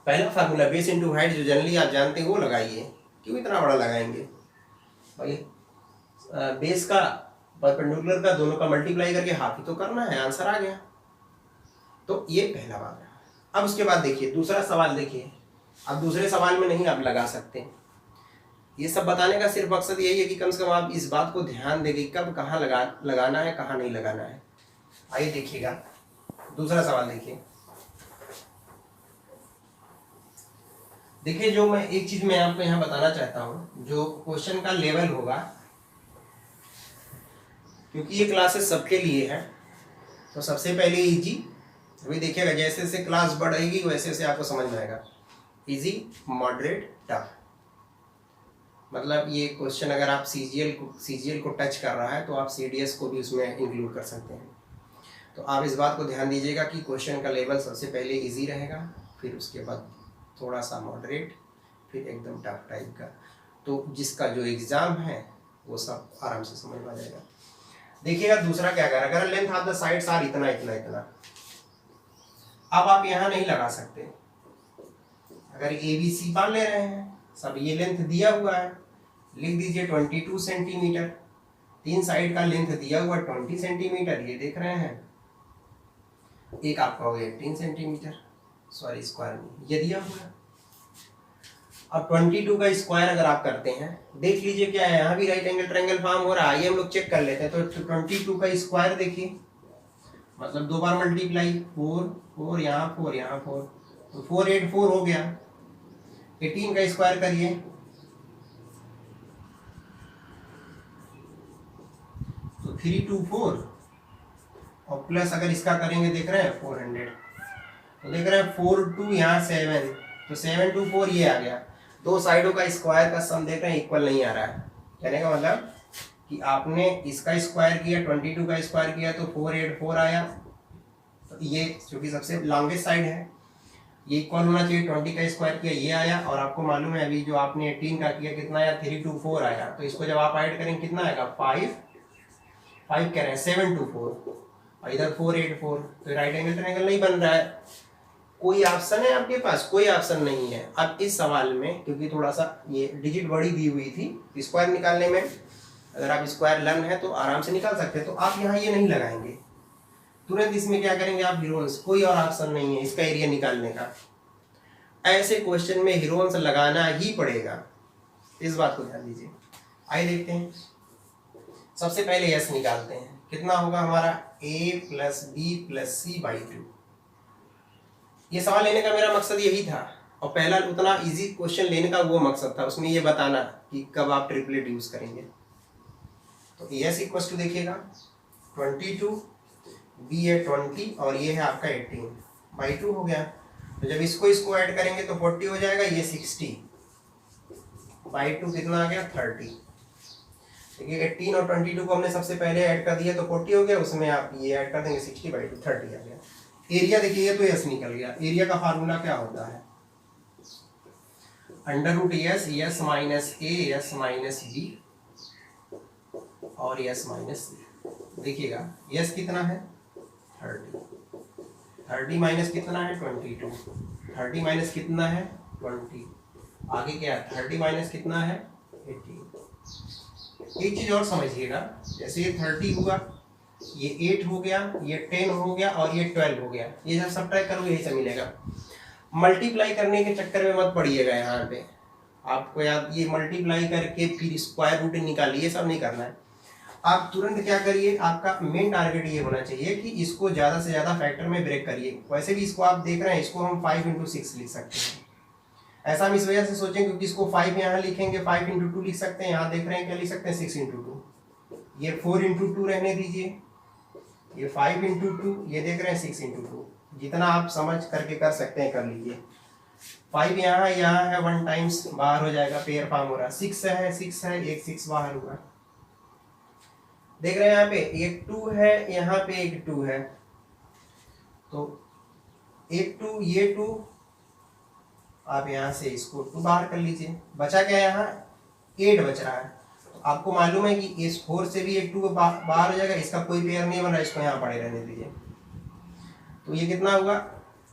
पहला फार्मूला बेस इनटू हाइट जो जनरली आप जानते हैं वो लगाइए। क्यों इतना बड़ा लगाएंगे भाई, बेस का परपेंडिकुलर का दोनों का मल्टीप्लाई करके हाफ ही तो करना है, आंसर आ गया। तो ये पहला बात है। अब उसके बाद देखिए दूसरा सवाल, देखिए अब दूसरे सवाल में नहीं आप लगा सकते। ये सब बताने का सिर्फ मकसद यही है कि कम से कम आप इस बात को ध्यान देंगे कब कहाँ लगाना है, कहाँ नहीं लगाना है। आइए देखिएगा दूसरा सवाल, देखिए जो मैं एक चीज मैं आपको यहाँ बताना चाहता हूँ, जो क्वेश्चन का लेवल होगा, क्योंकि ये क्लासेस सबके लिए है, तो सबसे पहले इजी, अभी देखिएगा जैसे जैसे क्लास बढ़ेगी वैसे वैसे आपको समझ में आएगा। इजी, मॉडरेट, टफ, मतलब ये क्वेश्चन अगर आप सीजीएल को टच कर रहा है तो आप सीडीएस को भी उसमें इंक्लूड कर सकते हैं। तो आप इस बात को ध्यान दीजिएगा कि क्वेश्चन का लेवल सबसे पहले इजी रहेगा, फिर उसके बाद थोड़ा सा मॉडरेट, फिर एकदम टफ टाइप का। तो जिसका जो एग्जाम है वो सब आराम से समझ में आ जाएगा। देखिएगा दूसरा क्या कर, अगर length of the sides are इतना इतना इतना, अब आप यहाँ नहीं लगा सकते। अगर ABC मान ले रहे हैं, सब ये लेंथ दिया हुआ है, लिख दीजिए 22 सेंटीमीटर, तीन साइड का लेंथ दिया हुआ 20 सेंटीमीटर, ये देख रहे हैं, एक आपका हो गया 18 सेंटीमीटर, सॉरी स्क्वायर में ये दिया हुआ है। अब 22 का स्क्वायर अगर आप करते हैं, देख लीजिए क्या है, यहाँ भी राइट एंगल ट्रायंगल फॉर्म हो रहा है, ये हम लोग चेक कर लेते हैं। तो 22 का स्क्वायर देखिए, मतलब दो बार मल्टीप्लाई, 4 4 यहाँ 4 यहाँ 4, तो 4 8 4 हो गया। 18 का स्क्वायर करिए, तो 324, और प्लस अगर इसका करेंगे देख रहे हैं 400, तो देख रहे हैं 4 2 यहाँ 7, तो 7 2 4 ये आ गया। दो साइडों का स्क्वायर का सम देख रहे हैं इक्वल नहीं आ रहा है, कहने का मतलब कि आपने इसका स्क्वायर किया 22 का स्क्वायर किया तो 484 आया, तो ये क्योंकि सबसे लॉन्गेस्ट साइड है ये इक्वल होना चाहिए, 20 का स्क्वायर किया ये आया, और आपको मालूम है अभी जो आपने 18 का किया कितना आया 324 आया, तो इसको जब आप ऐड करेंगे कितना आएगा 5 कह रहे हैं 724, और इधर 484, तो राइट एंगल ट्रायंगल नहीं बन रहा है। कोई ऑप्शन है आपके पास? कोई ऑप्शन नहीं है। अब इस सवाल में क्योंकि थोड़ा सा ये डिजिट बड़ी दी हुई थी स्क्वायर निकालने में, अगर आप स्क्वायर लर्न है तो आराम से निकाल सकते हैं, तो आप यहाँ ये नहीं लगाएंगे, तुरंत इसमें क्या करेंगे आप हीरोन्स, कोई और ऑप्शन नहीं है इसका एरिया निकालने का। ऐसे क्वेश्चन में हीरोन्स लगाना ही पड़ेगा, इस बात को ध्यान दीजिए। आइए देखते हैं, सबसे पहले यस निकालते हैं, कितना होगा हमारा a + b + c/2। ये सवाल लेने का मेरा मकसद यही था, और पहला उतना इजी क्वेश्चन लेने का वो मकसद था, उसमें ये बताना कि कब आप ट्रिपलेट यूज करेंगे। तो यस इक्वल टू देखिएगा 22, b है 20 और ये है आपका 18/2 हो गया। तो जब इसको ऐड करेंगे तो 40 हो जाएगा, ये 60/2 कितना आ गया 30। देखिए 18 और 22 को हमने सबसे पहले ऐड कर दिया तो 40 हो गया, उसमें आप ये ऐड कर देंगे 60/2 30 आ गया। एरिया देखिएगा तो एस निकल गया। एरिया का फार्मूला क्या होता है? Under root S, S minus A, S minus B और एस माइनस सी। देखिएगा एस कितना है 30, 30 माइनस कितना है 22, 30 माइनस कितना है 20, आगे क्या है 30 माइनस कितना है 18। एक चीज और समझिएगा, जैसे ये 30 हुआ, ये 8 हो गया, ये 10 हो गया और ये 12 हो गया, ये जब सब्ट्रैक्ट करोगे यही से मिलेगा। मल्टीप्लाई करने के चक्कर में मत पड़िएगा, यहाँ पे आपको याद ये मल्टीप्लाई करके फिर स्क्वायर रूट निकालिए, ये सब नहीं करना है। आप तुरंत क्या करिए, आपका मेन टारगेट ये होना चाहिए कि इसको ज़्यादा से ज़्यादा फैक्टर में ब्रेक करिए। वैसे भी इसको आप देख रहे हैं, इसको हम 5 × 6 लिख सकते हैं। ऐसा हम इस वजह से सोचें क्योंकि इसको 5 यहाँ लिखेंगे, 5 × 2 लिख सकते हैं, यहाँ देख रहे हैं क्या लिख सकते हैं 6 × 2, ये 4 × 2 रहने दीजिए, ये 5 × 2, ये देख रहे हैं 6 × 2। जितना आप समझ करके कर सकते हैं कर लीजिए। 5 यहाँ है, 1 टाइम्स बाहर हो जाएगा, पेयर फॉर्म हो रहा है। 6 है, 6 है, एक 6 बाहर हुआ। देख रहे हैं यहाँ पे एक 2 है, यहाँ पे एक 2 है, तो एक 2, ये 2, आप यहाँ से इसको 2 बाहर कर लीजिए। बचा क्या यहाँ 8 बच रहा है। तो आपको मालूम है कि इस 4 से भी एक 2 बाहर हो जाएगा, इसका कोई पेयर नहीं बन रहा, इसको यहाँ पड़े रहने दीजिए। तो ये कितना हुआ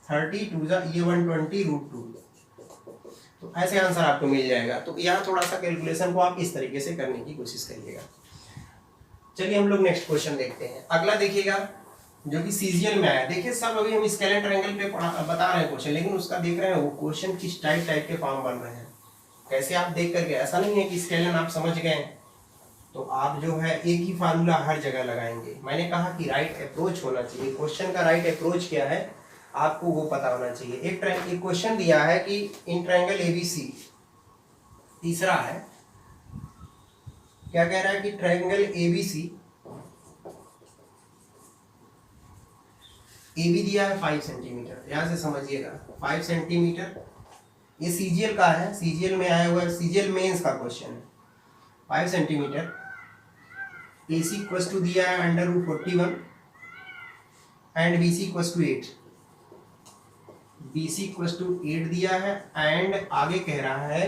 30, 2 ये 120 √2। तो ऐसे आंसर आपको मिल जाएगा। तो यहाँ थोड़ा सा कैलकुलेशन को आप इस तरीके से करने की कोशिश करिएगा। चलिए हम लोग नेक्स्ट क्वेश्चन देखते हैं। अगला देखिएगा जो कि सीजीएल में आया। देखिए सब अभी हम स्केलेन ट्रायंगल पे बता रहे हैं क्वेश्चन, लेकिन उसका देख रहे हैं वो क्वेश्चन किस टाइप के फॉर्म बन रहे हैं, कैसे आप देख करके। ऐसा नहीं है कि स्केलेन आप समझ गए तो आप जो है एक ही फार्मूला हर जगह लगाएंगे। मैंने कहा कि राइट अप्रोच होना चाहिए। क्वेश्चन का राइट अप्रोच क्या है आपको वो पता होना चाहिए। एक क्वेश्चन दिया है कि इन ट्रायंगल एबीसी, तीसरा है क्या कह रहा है कि ट्रायंगल एबीसी, एबी दिया है 5 सेंटीमीटर। यहां से समझिएगा 5 सेंटीमीटर, ये सीजीएल का है, सीजीएल में आया हुआ है, सीजीएल मेंस का क्वेश्चन है। 5 सेंटीमीटर, AC इक्वल टू दिया है √41 and BC equal to 8, BC equal to 8 दिया है एंड आगे कह रहा है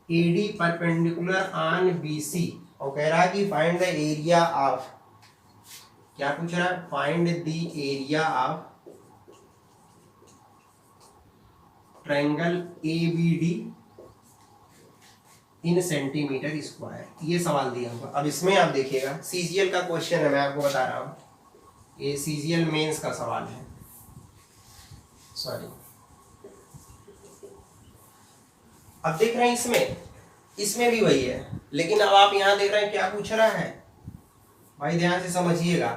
AD परपेंडिकुलर ऑन BC और कह रहा है कि फाइंड द एरिया ऑफ, क्या पूछ रहा है, find the area of triangle ABD in centimetre square. ये सवाल दिया हुआ। अब इसमें आप देखिएगा सीजीएल का क्वेश्चन है, मैं आपको बता रहा हूँ, ये सीजीएल मेंस का सवाल है, सॉरी। अब देख रहे हैं इसमें भी वही है, लेकिन अब आप यहाँ देख रहे हैं क्या पूछ रहा है। भाई ध्यान से समझिएगा,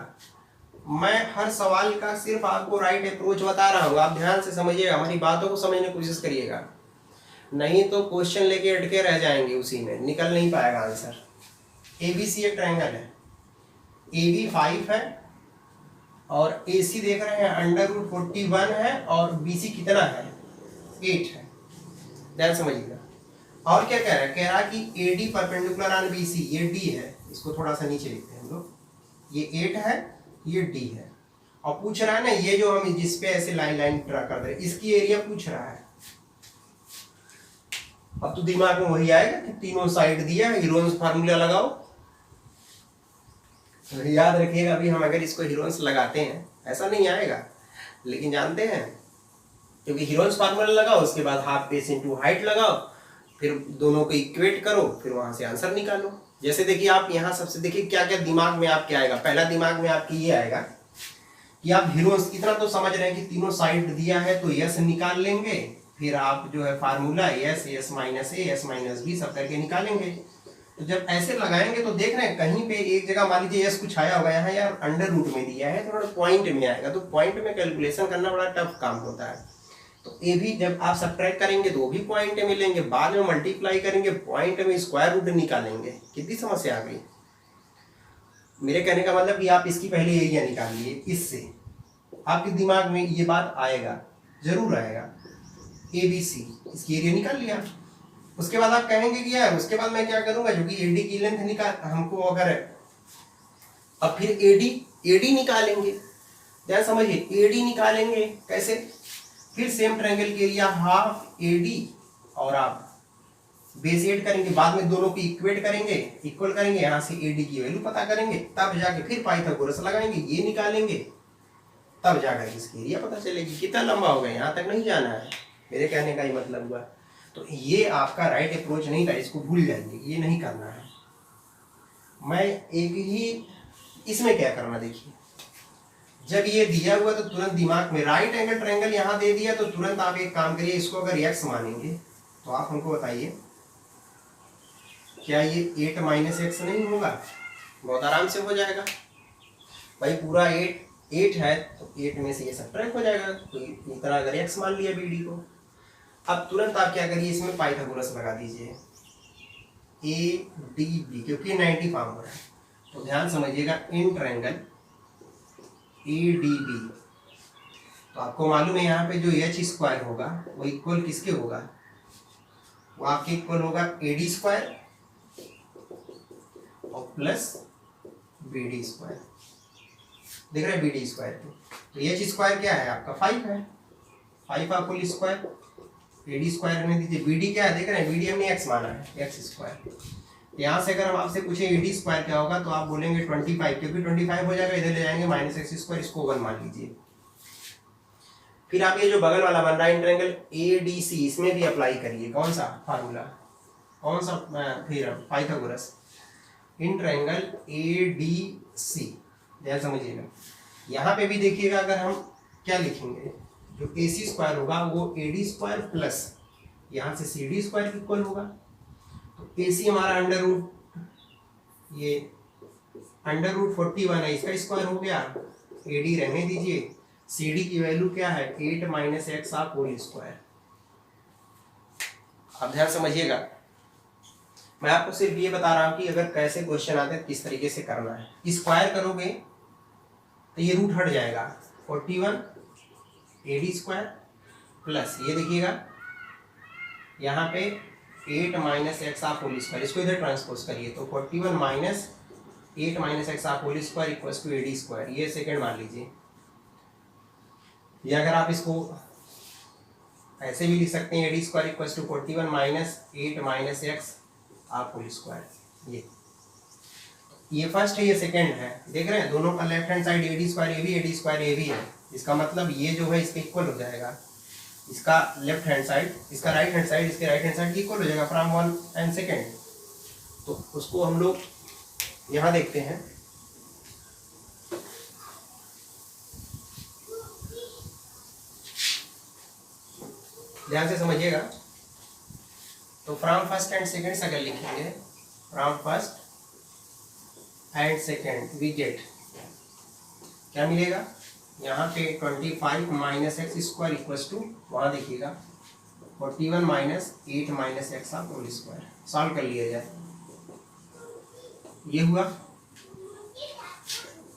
मैं हर सवाल का सिर्फ आपको राइट अप्रोच बता रहा हूँ, आप ध्यान से समझिएगा, हमारी बातों को समझने की कोशिश करिएगा, नहीं तो क्वेश्चन लेके अटके रह जाएंगे, उसी में निकल नहीं पाएगा आंसर। एबीसी एक ट्रायंगल है, AB 5 है और AC देख रहे हैं √41 है और BC कितना है 8 है। ध्यान समझिएगा। और क्या कह रहा है, कह रहा है कि AD परपेंडिकुलर ऑन BC, ये D है, इसको थोड़ा सा नीचे लिखते हैं हम लोग, ये 8 है, ये D है, और पूछ रहा है ना ये जो हम जिस पे ऐसे लाइन ड्रा कर रहे हैं इसकी एरिया पूछ रहा है। अब तो दिमाग में वही आएगा कि तीनों साइड दिया है, हीरोन्स फार्मूला लगाओ। तो याद रखिएगा, अभी हम अगर इसको हीरोन्स लगाते हैं ऐसा नहीं आएगा, लेकिन जानते हैं क्योंकि हीरोन्स फार्मूला लगाओ, उसके बाद हाफ बेस इनटू हाइट लगाओ, फिर दोनों को इक्वेट करो, फिर वहां से आंसर निकालो। जैसे देखिए आप यहाँ सबसे देखिए क्या क्या दिमाग में आपके आएगा। पहला दिमाग में आपकी ये आएगा कि आप हीरोन्स इतना तो समझ रहे हैं कि तीनों साइड दिया है तो यस निकाल लेंगे, फिर आप जो है formula S, S minus A, S minus B सब करके निकालेंगे। तो जब ऐसे लगाएंगे तो देख रहे हैं कहीं पे एक जगह मान लीजिए एस कुछ आया होगा, यहाँ यार अंडर रूट में दिया है, थोड़ा पॉइंट में आएगा, तो पॉइंट में कैलकुलेशन करना बड़ा टफ काम होता है। तो ये भी जब आप सब्ट्रैक्ट करेंगे तो वो भी पॉइंट में लेंगे, बाद में मल्टीप्लाई करेंगे, पॉइंट में स्क्वायर रूट निकालेंगे। कितनी समस्या आ गई। मेरे कहने का मतलब कि आप इसकी पहले एरिया निकालिए, इससे आपके दिमाग में ये बात आएगा, जरूर आएगा। ABC इसकी एरिया निकाल लिया, उसके बाद आप कहेंगे कि यार उसके बाद मैं क्या करूंगा, जो कि AD की लेंथ निकाल हमको अगर, अब फिर AD निकालेंगे। ध्यान समझिए, एडी निकालेंगे कैसे, फिर सेम ट्रायंगल के एरिया हाफ एडी और आप बेस ऐड करेंगे, बाद में दोनों को इक्वेट करेंगे, इक्वल करेंगे, यहाँ से एडी की वैल्यू पता करेंगे, तब जाके फिर पाइथागोरस लगाएंगे, ये निकालेंगे, तब जाकर इसकी एरिया पता चलेगी। कितना लंबा हो गया, यहाँ तक नहीं जाना है, मेरे कहने का ही मतलब हुआ। तो ये आपका राइट अप्रोच नहीं था, इसको भूल जाइए, ये नहीं करना है। मैं एक ही इसमें क्या करना देखिए, जब ये दिया हुआ तो तुरंत दिमाग में राइट एंगल ट्रायंगल यहाँ दे दिया, तो तुरंत आप एक काम करिए, इसको अगर एक्स मानेंगे तो आप हमको बताइए क्या ये 8 माइनस एक्स नहीं होगा? बहुत आराम से हो जाएगा भाई, पूरा 8 है तो 8 में से ये सब्ट्रैक्ट हो जाएगा, तो इतना अगर एक्स मान लिया बीडी को। अब तुरंत आप क्या करिए, इसमें पाइथागोरस लगा दीजिए, ए डी बी, क्योंकि 90 फॉर्म हो रहा है, तो ध्यान समझिएगा, in triangle A D B, तो आपको मालूम है यहाँ पे जो एच स्क्वायर होगा वो इक्वल किसके होगा, वो आपके इक्वल होगा ए डी स्क्वायर और प्लस बी डी स्क्वायर। देख रहे हैं बी डी स्क्वायर को, तो एच स्क्वायर क्या है आपका 5 है, 5 आप whole square, A D square रहने दीजिए, बी डी क्या है देख रहे हैं, बी डी हमने एक्स माना है, एक्स स्क्वायर। यहाँ से अगर हम आपसे पूछे ए डी स्क्वायर क्या होगा, तो आप बोलेंगे 25, क्योंकि 25 हो जाएगा, इधर ले जाएंगे माइनस एक्स स्क्वायर, इसको 1 मान लीजिए। फिर आप ये जो बगल वाला बन रहा है ट्रायंगल ए डी सी, इसमें भी अप्लाई करिए, कौन सा फार्मूला, कौन सा theorem, Pythagoras, in triangle A D C. ध्यान समझिएगा, यहाँ पे भी देखिएगा, अगर हम क्या लिखेंगे, जो ए सी स्क्वायर होगा वो ए डी स्क्वायर प्लस यहाँ से सी डी स्क्वायर इक्वल होगा, तो ए सी हमारा अंडर रूट, ये अंडर रूट 41 है, इसका स्क्वायर हो गया, ए डी रहने दीजिए, सी डी की वैल्यू क्या है 8 माइनस एक्स आप होल स्क्वायर। अब ध्यान समझिएगा, मैं आपको सिर्फ ये बता रहा हूँ कि अगर कैसे क्वेश्चन आते हैं किस तरीके से करना है। स्क्वायर करोगे तो ये रूट हट जाएगा, 41 ए डी स्क्वायर प्लस ये देखिएगा यहाँ पे 8 माइनस एक्स आप होल स्क्वायर, इसको इधर ट्रांसपोज करिए, तो 41 माइनस 8 माइनस एक्स आप whole square equals to A D square, ये सेकेंड मान लीजिए। या अगर आप इसको ऐसे भी लिख सकते हैं, A D square equals to 41 minus 8 minus x आप होल स्क्वायर। ये फर्स्ट है, ये सेकंड है, देख रहे हैं दोनों का left hand side A D square A भी, ए डी स्क्वायर ए भी है, इसका मतलब ये जो है इसके इक्वल हो जाएगा, इसका लेफ्ट हैंड साइड, इसका राइट हैंड साइड, इसके राइट हैंड साइड इक्वल हो जाएगा फ्रॉम 1 एंड सेकंड। तो उसको हम लोग यहाँ देखते हैं, ध्यान से समझिएगा। तो फ्रॉम फर्स्ट एंड सेकंड अगर लिखेंगे, from first and second we get क्या मिलेगा, यहाँ पे 25 minus x square equals to, वहाँ देखिएगा 41 माइनस 8 माइनस एक्स आप होल स्क्वायर। सॉल्व कर लिया जाए, ये हुआ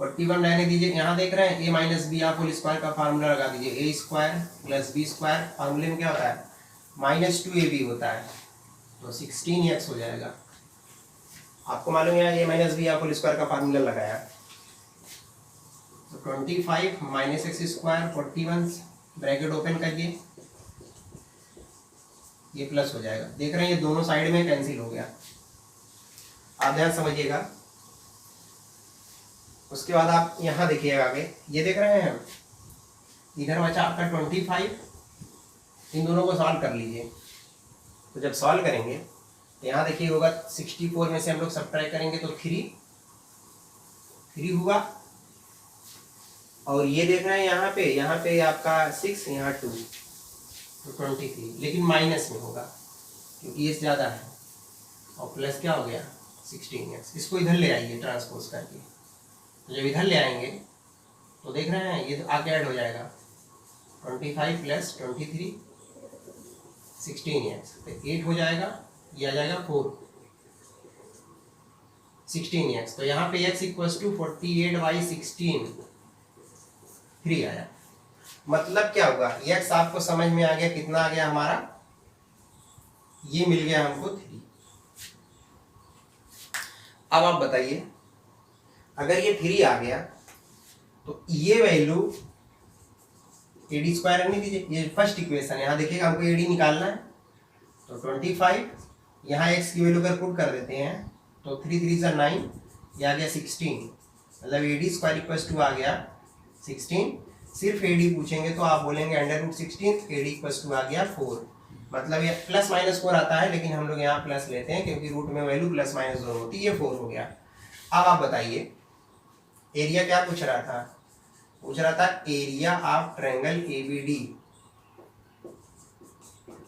41 रहने दीजिए, यहाँ देख रहे हैं ए माइनस बी आप होल स्क्वायर का फार्मूला लगा दीजिए, ए स्क्वायर प्लस बी स्क्वायर, फार्मूले में क्या होता है माइनस 2ab होता है, तो 16x हो जाएगा। आपको मालूम है ए माइनस बी आप होल स्क्वायर का फार्मूला लगाया, तो 25 minus x square 41 bracket open करिए, ये प्लस हो जाएगा, देख रहे हैं ये दोनों साइड में कैंसिल हो गया। आप ध्यान समझिएगा, उसके बाद आप यहाँ देखिएगा आगे, ये देख रहे हैं इधर बचा आपका 25, इन दोनों को सॉल्व कर लीजिए। तो जब सॉल्व करेंगे तो यहाँ देखिए होगा 64 में से हम लोग सब्ट्रैक्ट करेंगे तो 3 हुआ, और ये देख रहे हैं यहाँ पे आपका 6, यहाँ 2, तो 23, लेकिन माइनस में होगा क्योंकि ये ज़्यादा है, और प्लस क्या हो गया 16x। इसको इधर ले आइए ट्रांसपोज करके, तो जब इधर ले आएंगे तो देख रहे हैं ये तो आके ऐड हो जाएगा 25 प्लस 23 16x, तो 8 हो जाएगा, ये आ जाएगा 4 16x, तो यहाँ पे x इक्वल्स टू 48/16 3 आया। मतलब क्या होगा, x आपको समझ में आ गया, कितना आ गया हमारा, ये मिल गया हमको 3। अब आप बताइए अगर ये 3 आ गया तो ये वैल्यू AD स्क्वायर रहने दीजिए, ये फर्स्ट इक्वेशन है। यहाँ देखिएगा हमको AD निकालना है, तो 25 यहाँ x की वैल्यू अगर पुट कर देते हैं तो 3 3 जा 9, ये आ गया 16, मतलब AD स्क्वायर इक्वल्स टू आ गया 16। सिर्फ AD पूछेंगे तो आप बोलेंगे √16, AD इक्वल्स टू आ गया 4, मतलब ये प्लस माइनस 4 आता है, लेकिन हम लोग यहाँ प्लस लेते हैं क्योंकि रूट में वैल्यू प्लस माइनस दोनों होती है, ये 4 हो गया। अब आप बताइए एरिया क्या पूछ रहा था, पूछ रहा था एरिया ऑफ ट्रायंगल ABD,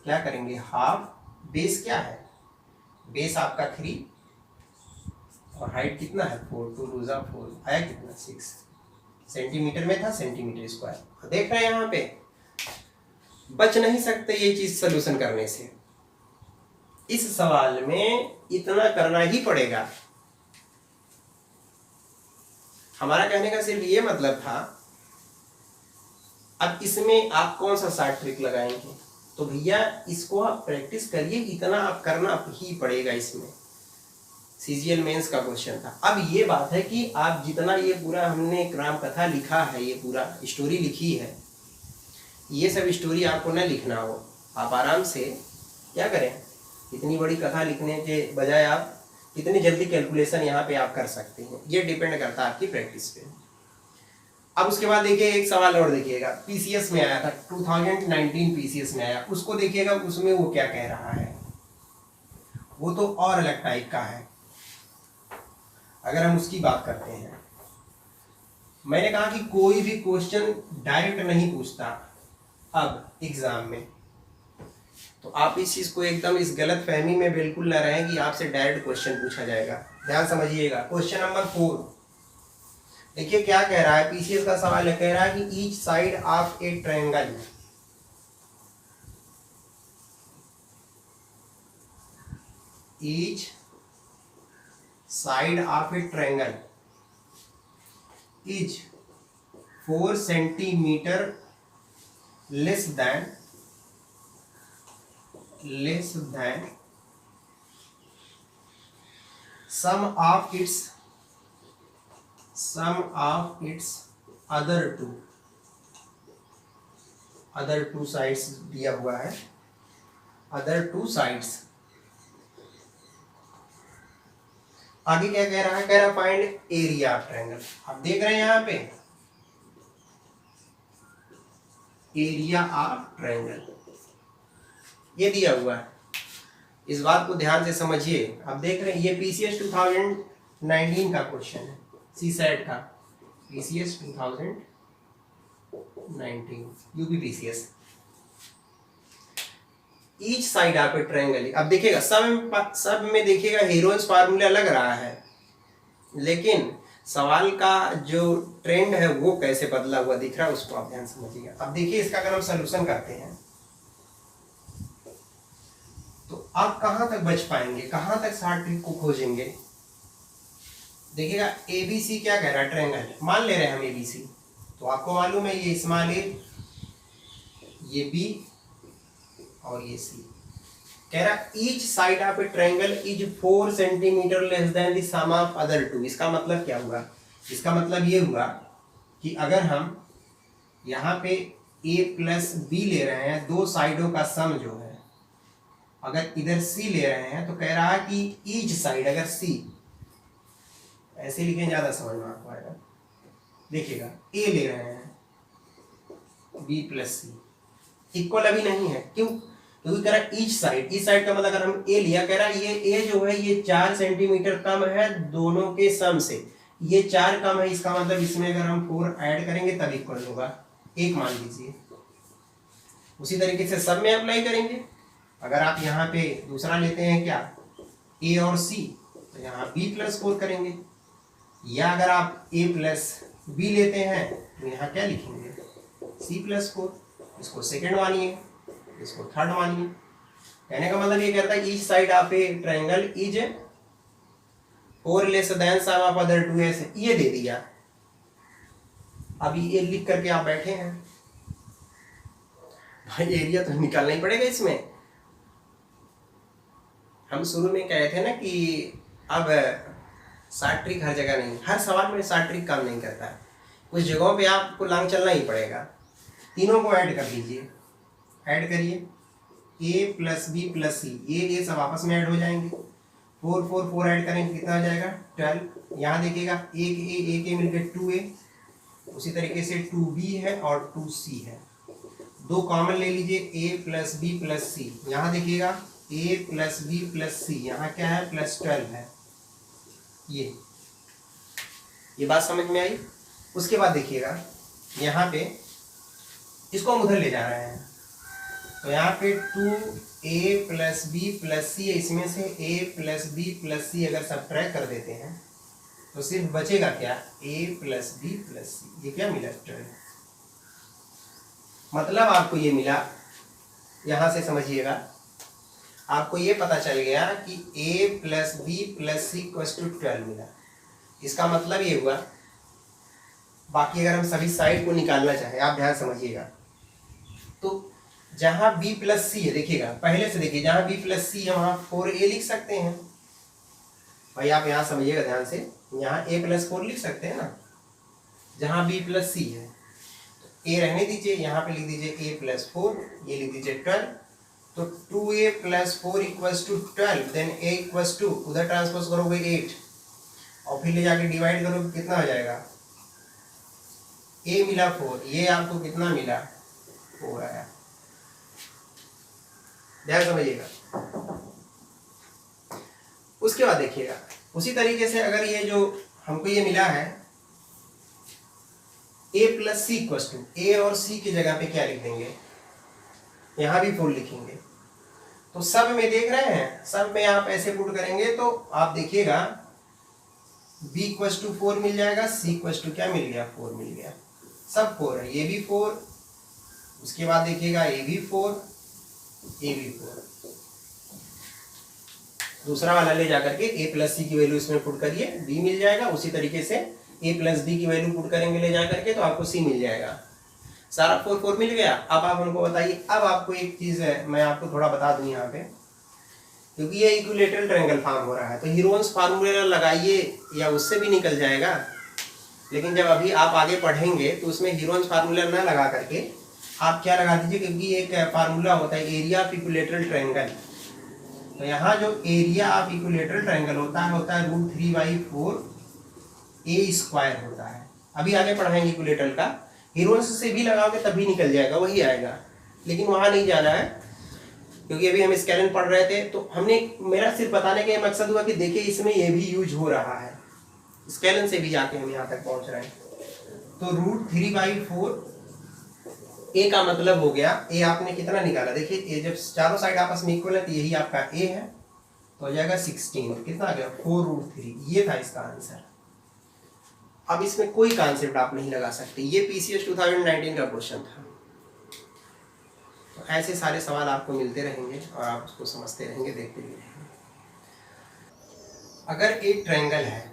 क्या करेंगे हाफ, बेस क्या है, बेस आपका 3 और हाइट कितना है 4, 2 2 जा 4, आया कितना 6 सेंटीमीटर में था, सेंटीमीटर स्क्वायर। देख रहे हैं यहाँ पे बच नहीं सकते ये चीज सोल्यूशन करने से, इस सवाल में इतना करना ही पड़ेगा। हमारा कहने का सिर्फ ये मतलब था। अब इसमें आप कौन सा शॉर्ट ट्रिक लगाएंगे, तो भैया इसको आप प्रैक्टिस करिए, इतना आप करना ही पड़ेगा। इसमें CGL मेंस का क्वेश्चन था। अब ये बात है कि आप जितना ये पूरा हमने राम कथा लिखा है, ये पूरा स्टोरी लिखी है, ये सब स्टोरी आपको न लिखना हो, आप आराम से क्या करें, इतनी बड़ी कथा लिखने के बजाय आप कितनी जल्दी कैलकुलेशन यहाँ पे आप कर सकते हैं, ये डिपेंड करता है आपकी प्रैक्टिस पे। अब उसके बाद देखिए एक सवाल और देखिएगा, PCS में आया था, 2019 PCS में आया, उसको देखिएगा उसमें वो क्या कह रहा है, वो तो और अलग टाइप का है। अगर हम उसकी बात करते हैं, मैंने कहा कि कोई भी क्वेश्चन डायरेक्ट नहीं पूछता अब एग्जाम में, तो आप इस चीज को एकदम इस गलत फहमी में बिल्कुल न रहें कि आपसे डायरेक्ट क्वेश्चन पूछा जाएगा। ध्यान समझिएगा, क्वेश्चन नंबर 4 देखिए क्या कह रहा है, PCS का सवाल है, कह रहा है कि each side of a triangle, each side of a triangle is 4 centimetre less than sum of its other two sides दिया हुआ है, other two sides। आगे क्या कह रहा है, कह रहा है फाइंड एरिया ऑफ ट्रायंगल। आप देख रहे हैं यहाँ पे एरिया ऑफ ट्रायंगल ये दिया हुआ है, इस बात को ध्यान से समझिए। आप देख रहे हैं ये PCS 2019 का क्वेश्चन है, CSAT का, PCS 2019 UP PCS। Each side of a triangle, अब देखिएगा सब में देखिएगा हीरोइंस फार्मूला लग रहा है, लेकिन सवाल का जो ट्रेंड है वो कैसे बदला हुआ दिख रहा है, उसको आप ध्यान समझिएगा। अब देखिए इसका अगर हम सलूशन करते हैं तो आप कहां तक बच पाएंगे, कहां तक शॉर्ट ट्रिक को खोजेंगे। देखिएगा ABC क्या कह रहा है, ट्रायंगल मान ले रहे हैं हम ABC, तो आपको मालूम है ये स्मॉल a, ये B और ये C। कह रहा each side of a triangle is 4 centimetre less than the sum of other two. इसका मतलब क्या हुआ, इसका मतलब ये हुआ कि अगर हम यहाँ पे A प्लस B ले रहे हैं, दो साइडों का सम जो है, अगर इधर C ले रहे हैं तो कह रहा है कि ईच साइड, अगर C ऐसे लिखें ज्यादा समझ में आपको आएगा। देखिएगा A ले रहे हैं, B प्लस C इक्वल अभी नहीं है, क्यों, क्योंकि कह रहा है ईच साइड, ईच साइड का मतलब अगर हम A लिया, कह रहा है ये A जो है ये 4 सेंटीमीटर कम है दोनों के सम से, ये 4 कम है, इसका मतलब इसमें अगर हम 4 ऐड करेंगे तब इक्वल होगा 1 मान लीजिए। उसी तरीके से सब में अप्लाई करेंगे। अगर आप यहाँ पे दूसरा लेते हैं क्या, A और C, तो यहाँ B प्लस 4 करेंगे, या अगर आप A प्लस B लेते हैं तो यहाँ क्या लिखेंगे, C प्लस 4। इसको सेकेंड मानिए, इसको थर्ड मानिए। कहने का मतलब ये कहता है each side of a triangle is 4 less than sum of other two, ऐसे ये दे दिया। अभी ये लिख करके आप बैठे हैं, भाई एरिया तो निकालना ही पड़ेगा इसमें। हम शुरू में कहे थे ना कि अब शॉर्ट ट्रिक हर जगह नहीं, हर सवाल में शॉर्ट ट्रिक काम नहीं करता है, कुछ जगहों पे आपको लॉन्ग चलना ही पड़ेगा। तीनों को ऐड कर दीजिए, ऐड करिए, ए प्लस बी प्लस सी, ये सब आपस में ऐड हो जाएंगे। 4 4 4 ऐड करेंगे कितना हो जाएगा 12। यहाँ देखिएगा एक ए मिलकर 2a, उसी तरीके से 2b है और 2c है। दो कॉमन ले लीजिए, a प्लस बी प्लस सी। यहाँ देखिएगा a प्लस बी प्लस सी, यहाँ क्या है प्लस 12 है। ये बात समझ में आई। उसके बाद देखिएगा यहाँ पे इसको हम उधर ले जा रहे हैं, तो यहाँ पे 2a प्लस बी प्लस सी, इसमें से a प्लस बी प्लस सी अगर सब्ट्रैक्ट कर देते हैं तो सिर्फ बचेगा क्या a प्लस बी प्लस सी। ये क्या मिला 12, मतलब आपको ये मिला। यहाँ से समझिएगा, आपको ये पता चल गया कि a plus B plus C equals to 12 मिला। इसका मतलब ये हुआ, बाकी अगर हम सभी साइड को निकालना चाहें, आप ध्यान समझिएगा, तो जहाँ b प्लस सी है, देखिएगा पहले से देखिए, जहाँ b प्लस सी है वहाँ 4a लिख सकते हैं। भाई आप यहाँ समझिएगा ध्यान से, यहाँ a प्लस 4 लिख सकते हैं ना, जहाँ b प्लस सी है। तो a रहने दीजिए, यहाँ पे लिख दीजिए a प्लस 4, ये लिख दीजिए 12। तो 2a plus 4 equals to 12, then a equals to, उधर ट्रांसपोज करोगे 8 और फिर ले जाके डिवाइड करोगे, कितना हो जाएगा, a मिला 4, ये आपको कितना मिला 4 आया। ध्यान समझिएगा। उसके बाद देखिएगा उसी तरीके से अगर ये जो हमको ये मिला है a plus C equals to, a और c की जगह पे क्या लिख देंगे, यहाँ भी 4 लिखेंगे। तो सब में देख रहे हैं, सब में आप ऐसे पुट करेंगे तो आप देखिएगा b इक्वल्स टू 4 मिल जाएगा, c इक्वल्स टू क्या मिल गया 4 मिल गया। सब 4 है, ये भी 4, उसके बाद देखिएगा a भी 4, a भी 4। दूसरा वाला ले जाकर के a प्लस सी की वैल्यू इसमें पुट करिए, b मिल जाएगा। उसी तरीके से a प्लस बी की वैल्यू पुट करेंगे ले जाकर के, तो आपको c मिल जाएगा। सारा 4 4 मिल गया। अब आप हमको बताइए, अब आपको एक चीज़ है मैं आपको थोड़ा बता दूं यहाँ पे, क्योंकि ये इक्विलैटरल ट्रायंगल फॉर्म हो रहा है, तो हीरोन्स फार्मूला लगाइए या उससे भी निकल जाएगा। लेकिन जब अभी आप आगे पढ़ेंगे तो उसमें हीरोन्स फार्मूला ना लगा करके आप क्या लगा दीजिए, क्योंकि एक फार्मूला होता है एरिया ऑफ इक्विलैटरल ट्रायंगल। तो यहाँ जो एरिया ऑफ इक्विलैटरल ट्रायंगल होता है √3/4 a स्क्वायर होता है। अभी आगे पढ़ाएंगे इक्विलैटरल का, हीरोन्स से भी लगाओगे तभी निकल जाएगा, वही आएगा। लेकिन वहाँ नहीं जाना है, क्योंकि अभी हम स्केलन पढ़ रहे थे, तो हमने, मेरा सिर्फ बताने का ये मकसद हुआ कि देखिए इसमें ये भी यूज हो रहा है, स्केलन से भी जाके हम यहाँ तक पहुँच रहे हैं। तो √3/4 a का मतलब हो गया, a आपने कितना निकाला, देखिए a जब चारों साइड आपस में इक्वल है तो यही आपका a है, तो हो जाएगा 16। कितना आ गया 4√3, ये था इसका आंसर। अब इसमें कोई कॉन्सेप्ट आप नहीं लगा सकते, ये PCS 2019 का क्वेश्चन था। तो ऐसे सारे सवाल आपको मिलते रहेंगे और आप उसको समझते रहेंगे, देखते भी रहेंगे। अगर एक ट्रायंगल है,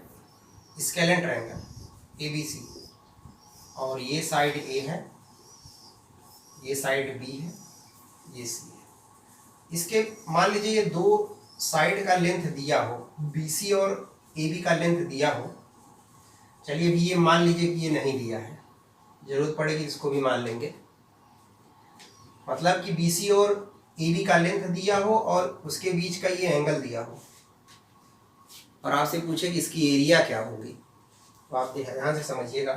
स्केलन ट्रायंगल ABC, और ये साइड A है, ये साइड B है, ये C है, इसके मान लीजिए ये दो साइड का लेंथ दिया हो, BC और AB का लेंथ दिया हो। चलिए अभी ये मान लीजिए कि ये नहीं दिया है, जरूरत पड़ेगी इसको भी मान लेंगे। मतलब कि BC और AB का लेंथ दिया हो और उसके बीच का ये एंगल दिया हो, और आपसे पूछे कि इसकी एरिया क्या होगी, तो आप ध्यान से समझिएगा।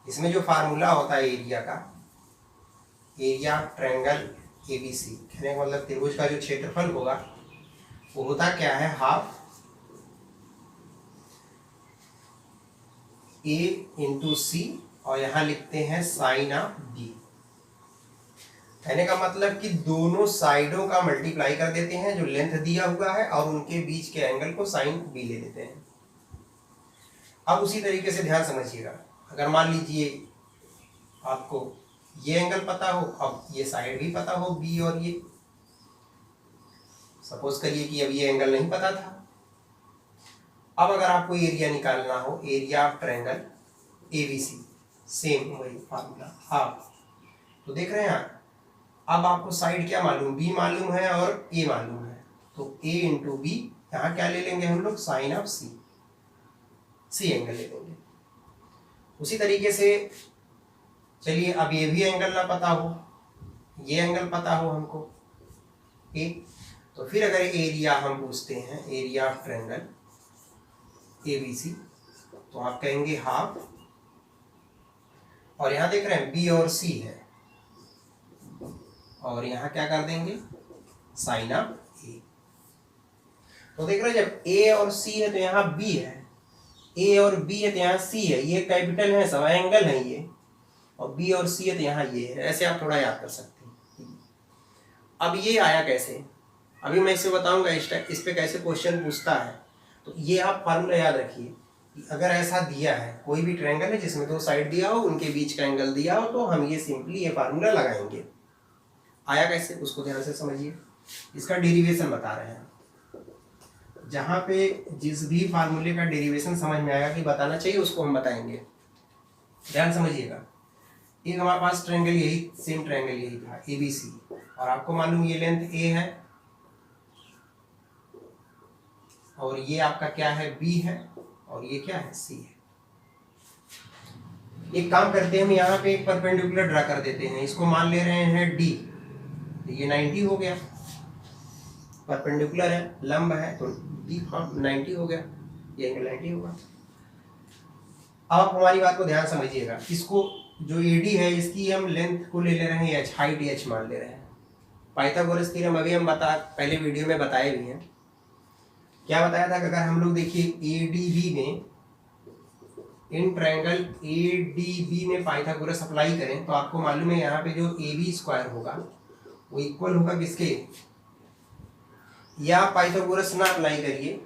इसमें जो फार्मूला होता है एरिया का, एरिया ट्रायंगल ABC, कहने का मतलब त्रिभुज का जो क्षेत्रफल होगा वो होता क्या है, हाफ A इंटू C, और यहाँ लिखते हैं साइन ऑफ B। कहने का मतलब कि दोनों साइडों का मल्टीप्लाई कर देते हैं जो लेंथ दिया हुआ है, और उनके बीच के एंगल को साइन B ले लेते हैं। अब उसी तरीके से ध्यान समझिएगा, अगर मान लीजिए आपको ये एंगल पता हो, अब ये साइड भी पता हो B, और ये सपोज करिए कि अब ये एंगल नहीं पता था। अब अगर आपको एरिया निकालना हो, area of triangle ABC, same वही फार्मूला हाफ। तो देख रहे हैं अब आपको साइड क्या मालूम, B मालूम है और A मालूम है, तो A इंटू B, यहाँ क्या ले लेंगे हम लोग, साइन ऑफ C एंगल ले लेंगे। उसी तरीके से चलिए, अब ये भी एंगल ना पता हो, ये एंगल पता हो हमको ए, तो फिर अगर एरिया हम पूछते हैं, एरिया ऑफ ट्रायंगल ABC, तो आप कहेंगे हाफ, और यहाँ देख रहे हैं बी और सी है, और यहाँ क्या कर देंगे साइन ऑफ ए। तो देख रहे हैं जब ए और सी है तो यहाँ बी है, ए और बी है तो यहाँ सी है, ये कैपिटल है, सब एंगल है ये, और बी और सी है तो यहाँ ये है। ऐसे आप थोड़ा याद कर सकते हैं। अब ये आया कैसे, अभी मैं इसे बताऊंगा इस पे कैसे क्वेश्चन पूछता है। तो ये आप फार्मूला याद रखिए कि अगर ऐसा दिया है, कोई भी ट्रायंगल है जिसमें दो साइड दिया हो, उनके बीच का एंगल दिया हो, तो हम ये सिंपली ये फार्मूला लगाएंगे। आया कैसे उसको ध्यान से समझिए, इसका डेरिवेशन बता रहे हैं। जहाँ पे जिस भी फार्मूले का डेरिवेशन समझ में आएगा कि बताना चाहिए, उसको हम बताएंगे। ध्यान समझिएगा, एक हमारे पास ट्रायंगल यही, सेम ट्रायंगल यही था ABC, और आपको मालूम ये लेंथ A है, और ये आपका क्या है B है, और ये क्या है C है। एक काम करते हैं, हम यहाँ पे एक परपेंडिकुलर ड्रा कर देते हैं, इसको मान ले रहे हैं D, तो ये 90 हो गया, परपेंडिकुलर है, लंब है, तो D 90 हो गया, ये एंगल 90 होगा। अब आप हमारी बात को ध्यान समझिएगा, इसको जो AD है इसकी हम लेंथ को ले ले रहे हैं h, हाइट h मान ले रहे हैं। पाइथागोरस थ्योरम अभी हम पहले वीडियो में बताए भी हैं। क्या बताया था कि अगर हम लोग देखिए ADB में, इन ट्रायंगल ADB में पाइथागोरस अप्लाई करें, तो आपको मालूम है यहाँ पे जो AB स्क्वायर होगा वो इक्वल होगा किसके, या पाइथागोरस ना अप्लाई करिए,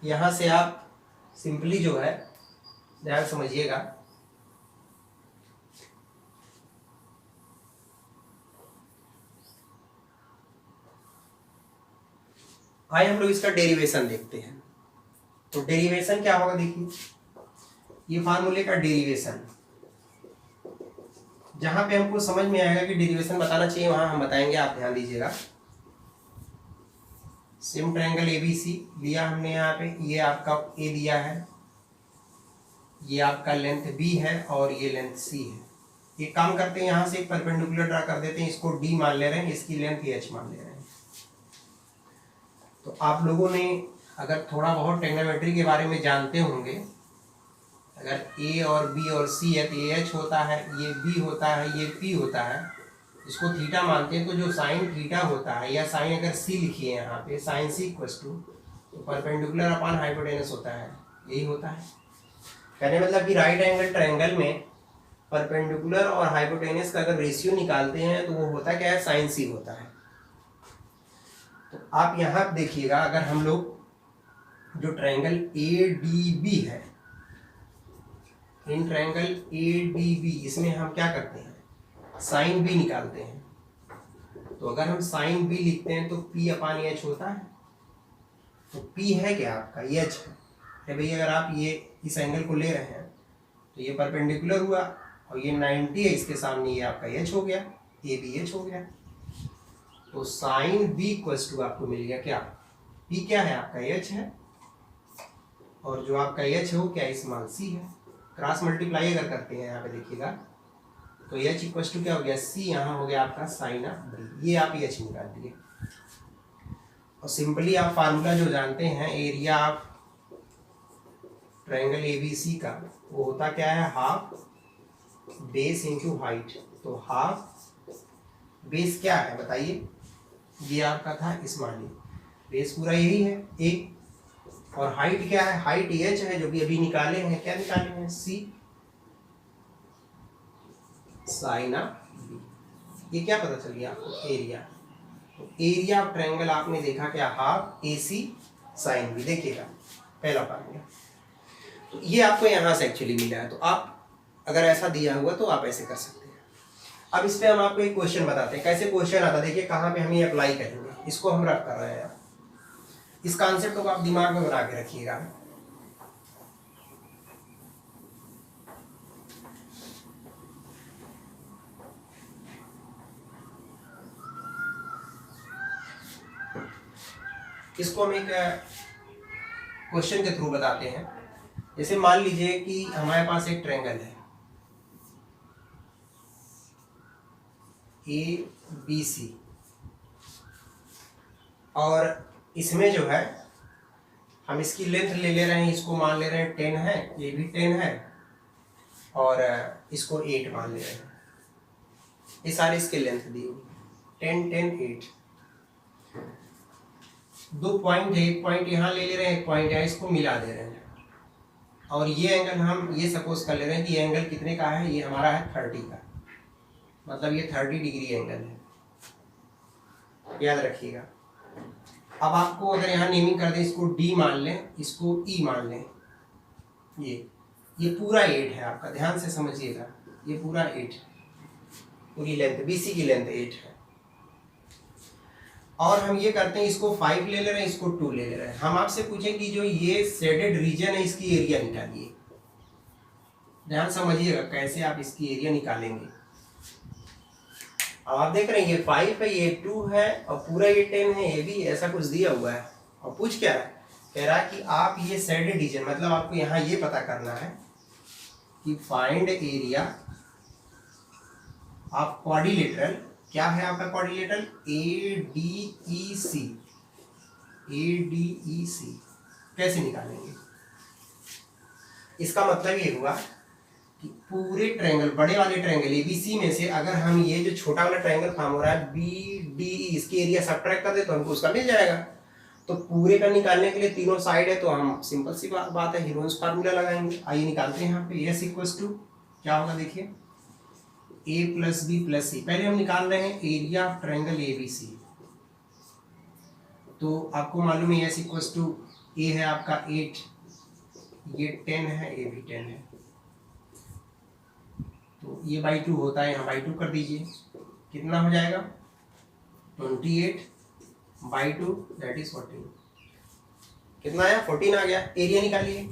यहाँ से आप सिंपली जो है, ध्यान समझिएगा, आइए हम लोग इसका डेरिवेशन देखते हैं। तो डेरिवेशन क्या होगा, देखिए ये फार्मूले का डेरिवेशन, जहां पे हमको समझ में आएगा कि डेरिवेशन बताना चाहिए वहां हम बताएंगे, आप ध्यान दीजिएगा। सेम ट्रायंगल ABC लिया हमने, यहाँ पे ये आपका A दिया है, ये आपका लेंथ B है, और ये लेंथ C है। एक काम करते हैं, यहाँ से एक परपेंडिकुलर ड्रा कर देते हैं, इसको D मान ले रहे हैं, इसकी लेंथ H मान ले रहे हैं। तो आप लोगों ने अगर थोड़ा बहुत ट्रिग्नोमेट्री के बारे में जानते होंगे, अगर A और B और C है तो ये H होता है, ये B होता है, ये P होता है, इसको थीटा मानते हैं, तो जो साइन थीटा होता है, या साइन अगर C लिखिए यहाँ पे, साइन C इक्वल्स टू, तो परपेंडिकुलर अपॉन हाइपोटेनस होता है, यही होता है। कहने मतलब कि राइट एंगल ट्रायंगल में परपेंडिकुलर और हाइपोटेनस का अगर रेशियो निकालते हैं तो वो होता क्या है, साइन C होता है। तो आप यहाँ देखिएगा, अगर हम लोग जो ट्रायंगल ADB है, इन ट्रायंगल ADB, इसमें हम क्या करते हैं, साइन B निकालते हैं। तो अगर हम साइन B लिखते हैं तो P अपान H होता है। तो P है क्या आपका, H है भाई। अगर आप ये इस एंगल को ले रहे हैं तो ये परपेंडिकुलर हुआ, और ये 90 है, इसके सामने ये आपका H हो गया, ABH हो गया। तो साइन B इक्वल्स टू आपको मिल गया क्या, P क्या है आपका H है, और जो आपका H है वो क्या, स्मॉल c है। क्रॉस मल्टीप्लाई अगर करते हैं यहाँ पे देखिएगा, तो H इक्वल्स टू क्या हो गया, C, यहाँ हो गया आपका साइन ऑफ B, ये आप H निकाल दिए। और सिंपली आप फार्मूला जो जानते हैं एरिया ऑफ ट्रायंगल ABC का, वो होता क्या है, हाफ बेस इंटू हाइट। तो हाफ बेस क्या है बताइए, ये आपका था स्मॉल, बेस पूरा यही है A, और हाइट क्या है, हाइट H है, जो भी अभी निकाले हैं, क्या निकाले हैं, C साइन ऑफ B। ये क्या पता चल गया आपको, एरिया। तो एरिया ऑफ ट्रायंगल आपने देखा क्या, हाफ AC साइन B। देखिएगा पहला फार्मूला, तो ये आपको यहाँ से एक्चुअली मिला है। तो आप अगर ऐसा दिया हुआ तो आप ऐसे कर सकते हैं। अब इस पे हम आपको एक क्वेश्चन बताते हैं, कैसे क्वेश्चन आता है, देखिए कहाँ पे हम ये अप्लाई करेंगे, इसको हम रख कर रहे हैं। इस कॉन्सेप्ट को आप दिमाग में बना के रखिएगा। इसको हम एक क्वेश्चन के थ्रू बताते हैं। जैसे मान लीजिए कि हमारे पास एक ट्रायंगल है ABC और इसमें जो है हम इसकी लेंथ ले रहे हैं, इसको मान ले रहे हैं 10 है, ये भी 10 है और इसको 8 मान ले रहे हैं। ये सारे इसके लेंथ दी हुई 10 10 8। दो पॉइंट है, एक पॉइंट यहाँ ले रहे हैं, एक पॉइंट यहाँ, इसको मिला दे रहे हैं और ये एंगल हम ये सपोज कर ले रहे हैं कि ये एंगल कितने का है, ये हमारा है 30 का, मतलब ये 30 डिग्री एंगल है, याद रखिएगा। अब आपको अगर यहाँ नेमिंग कर दें, इसको D मान लें, इसको E मान लें, ये पूरा 8 है आपका, ध्यान से समझिएगा, ये पूरा 8 है, पूरी लेंथ BC की लेंथ 8 है। और हम ये करते हैं, इसको 5 ले रहे हैं, इसको 2 ले रहे हैं। हम आपसे पूछें कि जो ये शेडेड रीजन है इसकी एरिया निकालिए। ध्यान समझिएगा कैसे आप इसकी एरिया निकालेंगे। अब आप देख रहे हैं ये 5 है, ये 2 है और पूरा ये 10 है, ये भी ऐसा कुछ दिया हुआ है। और पूछ क्या है, कह रहा है कि आप ये शेडेड रीजन, मतलब आपको यहाँ ये पता करना है कि फाइंड एरिया ऑफ क्वाड्रिलेटरल, क्या है आपका क्वाड्रिलेटरल, ADEC। कैसे निकालेंगे, इसका मतलब ये हुआ कि पूरे ट्रायंगल, बड़े वाले ट्रायंगल ABC में से अगर हम ये जो छोटा वाला ट्रायंगल फॉर्म हो रहा है BDE, इसकी एरिया सब्ट्रैक्ट कर दे तो हमको उसका मिल जाएगा। तो पूरे का निकालने के लिए तीनों साइड है, तो हम सिंपल सी बात है, हीरोन्स फार्मूला लगाएंगे। आइए निकालते हैं। यहाँ पे S इक्वल्स टू क्या होगा, देखिए A plus B plus C। पहले हम निकाल रहे हैं एरिया ऑफ ट्रायंगल ABC। तो आपको मालूम है S इक्वल्स टू A है आपका 8, ये 10 है, A भी 10 है, तो ये बाई 2 होता है, यहाँ बाई 2 कर दीजिए, कितना हो जाएगा 28 बाई 2 दैट इज 14। कितना आया, 14 आ गया। एरिया निकालिए,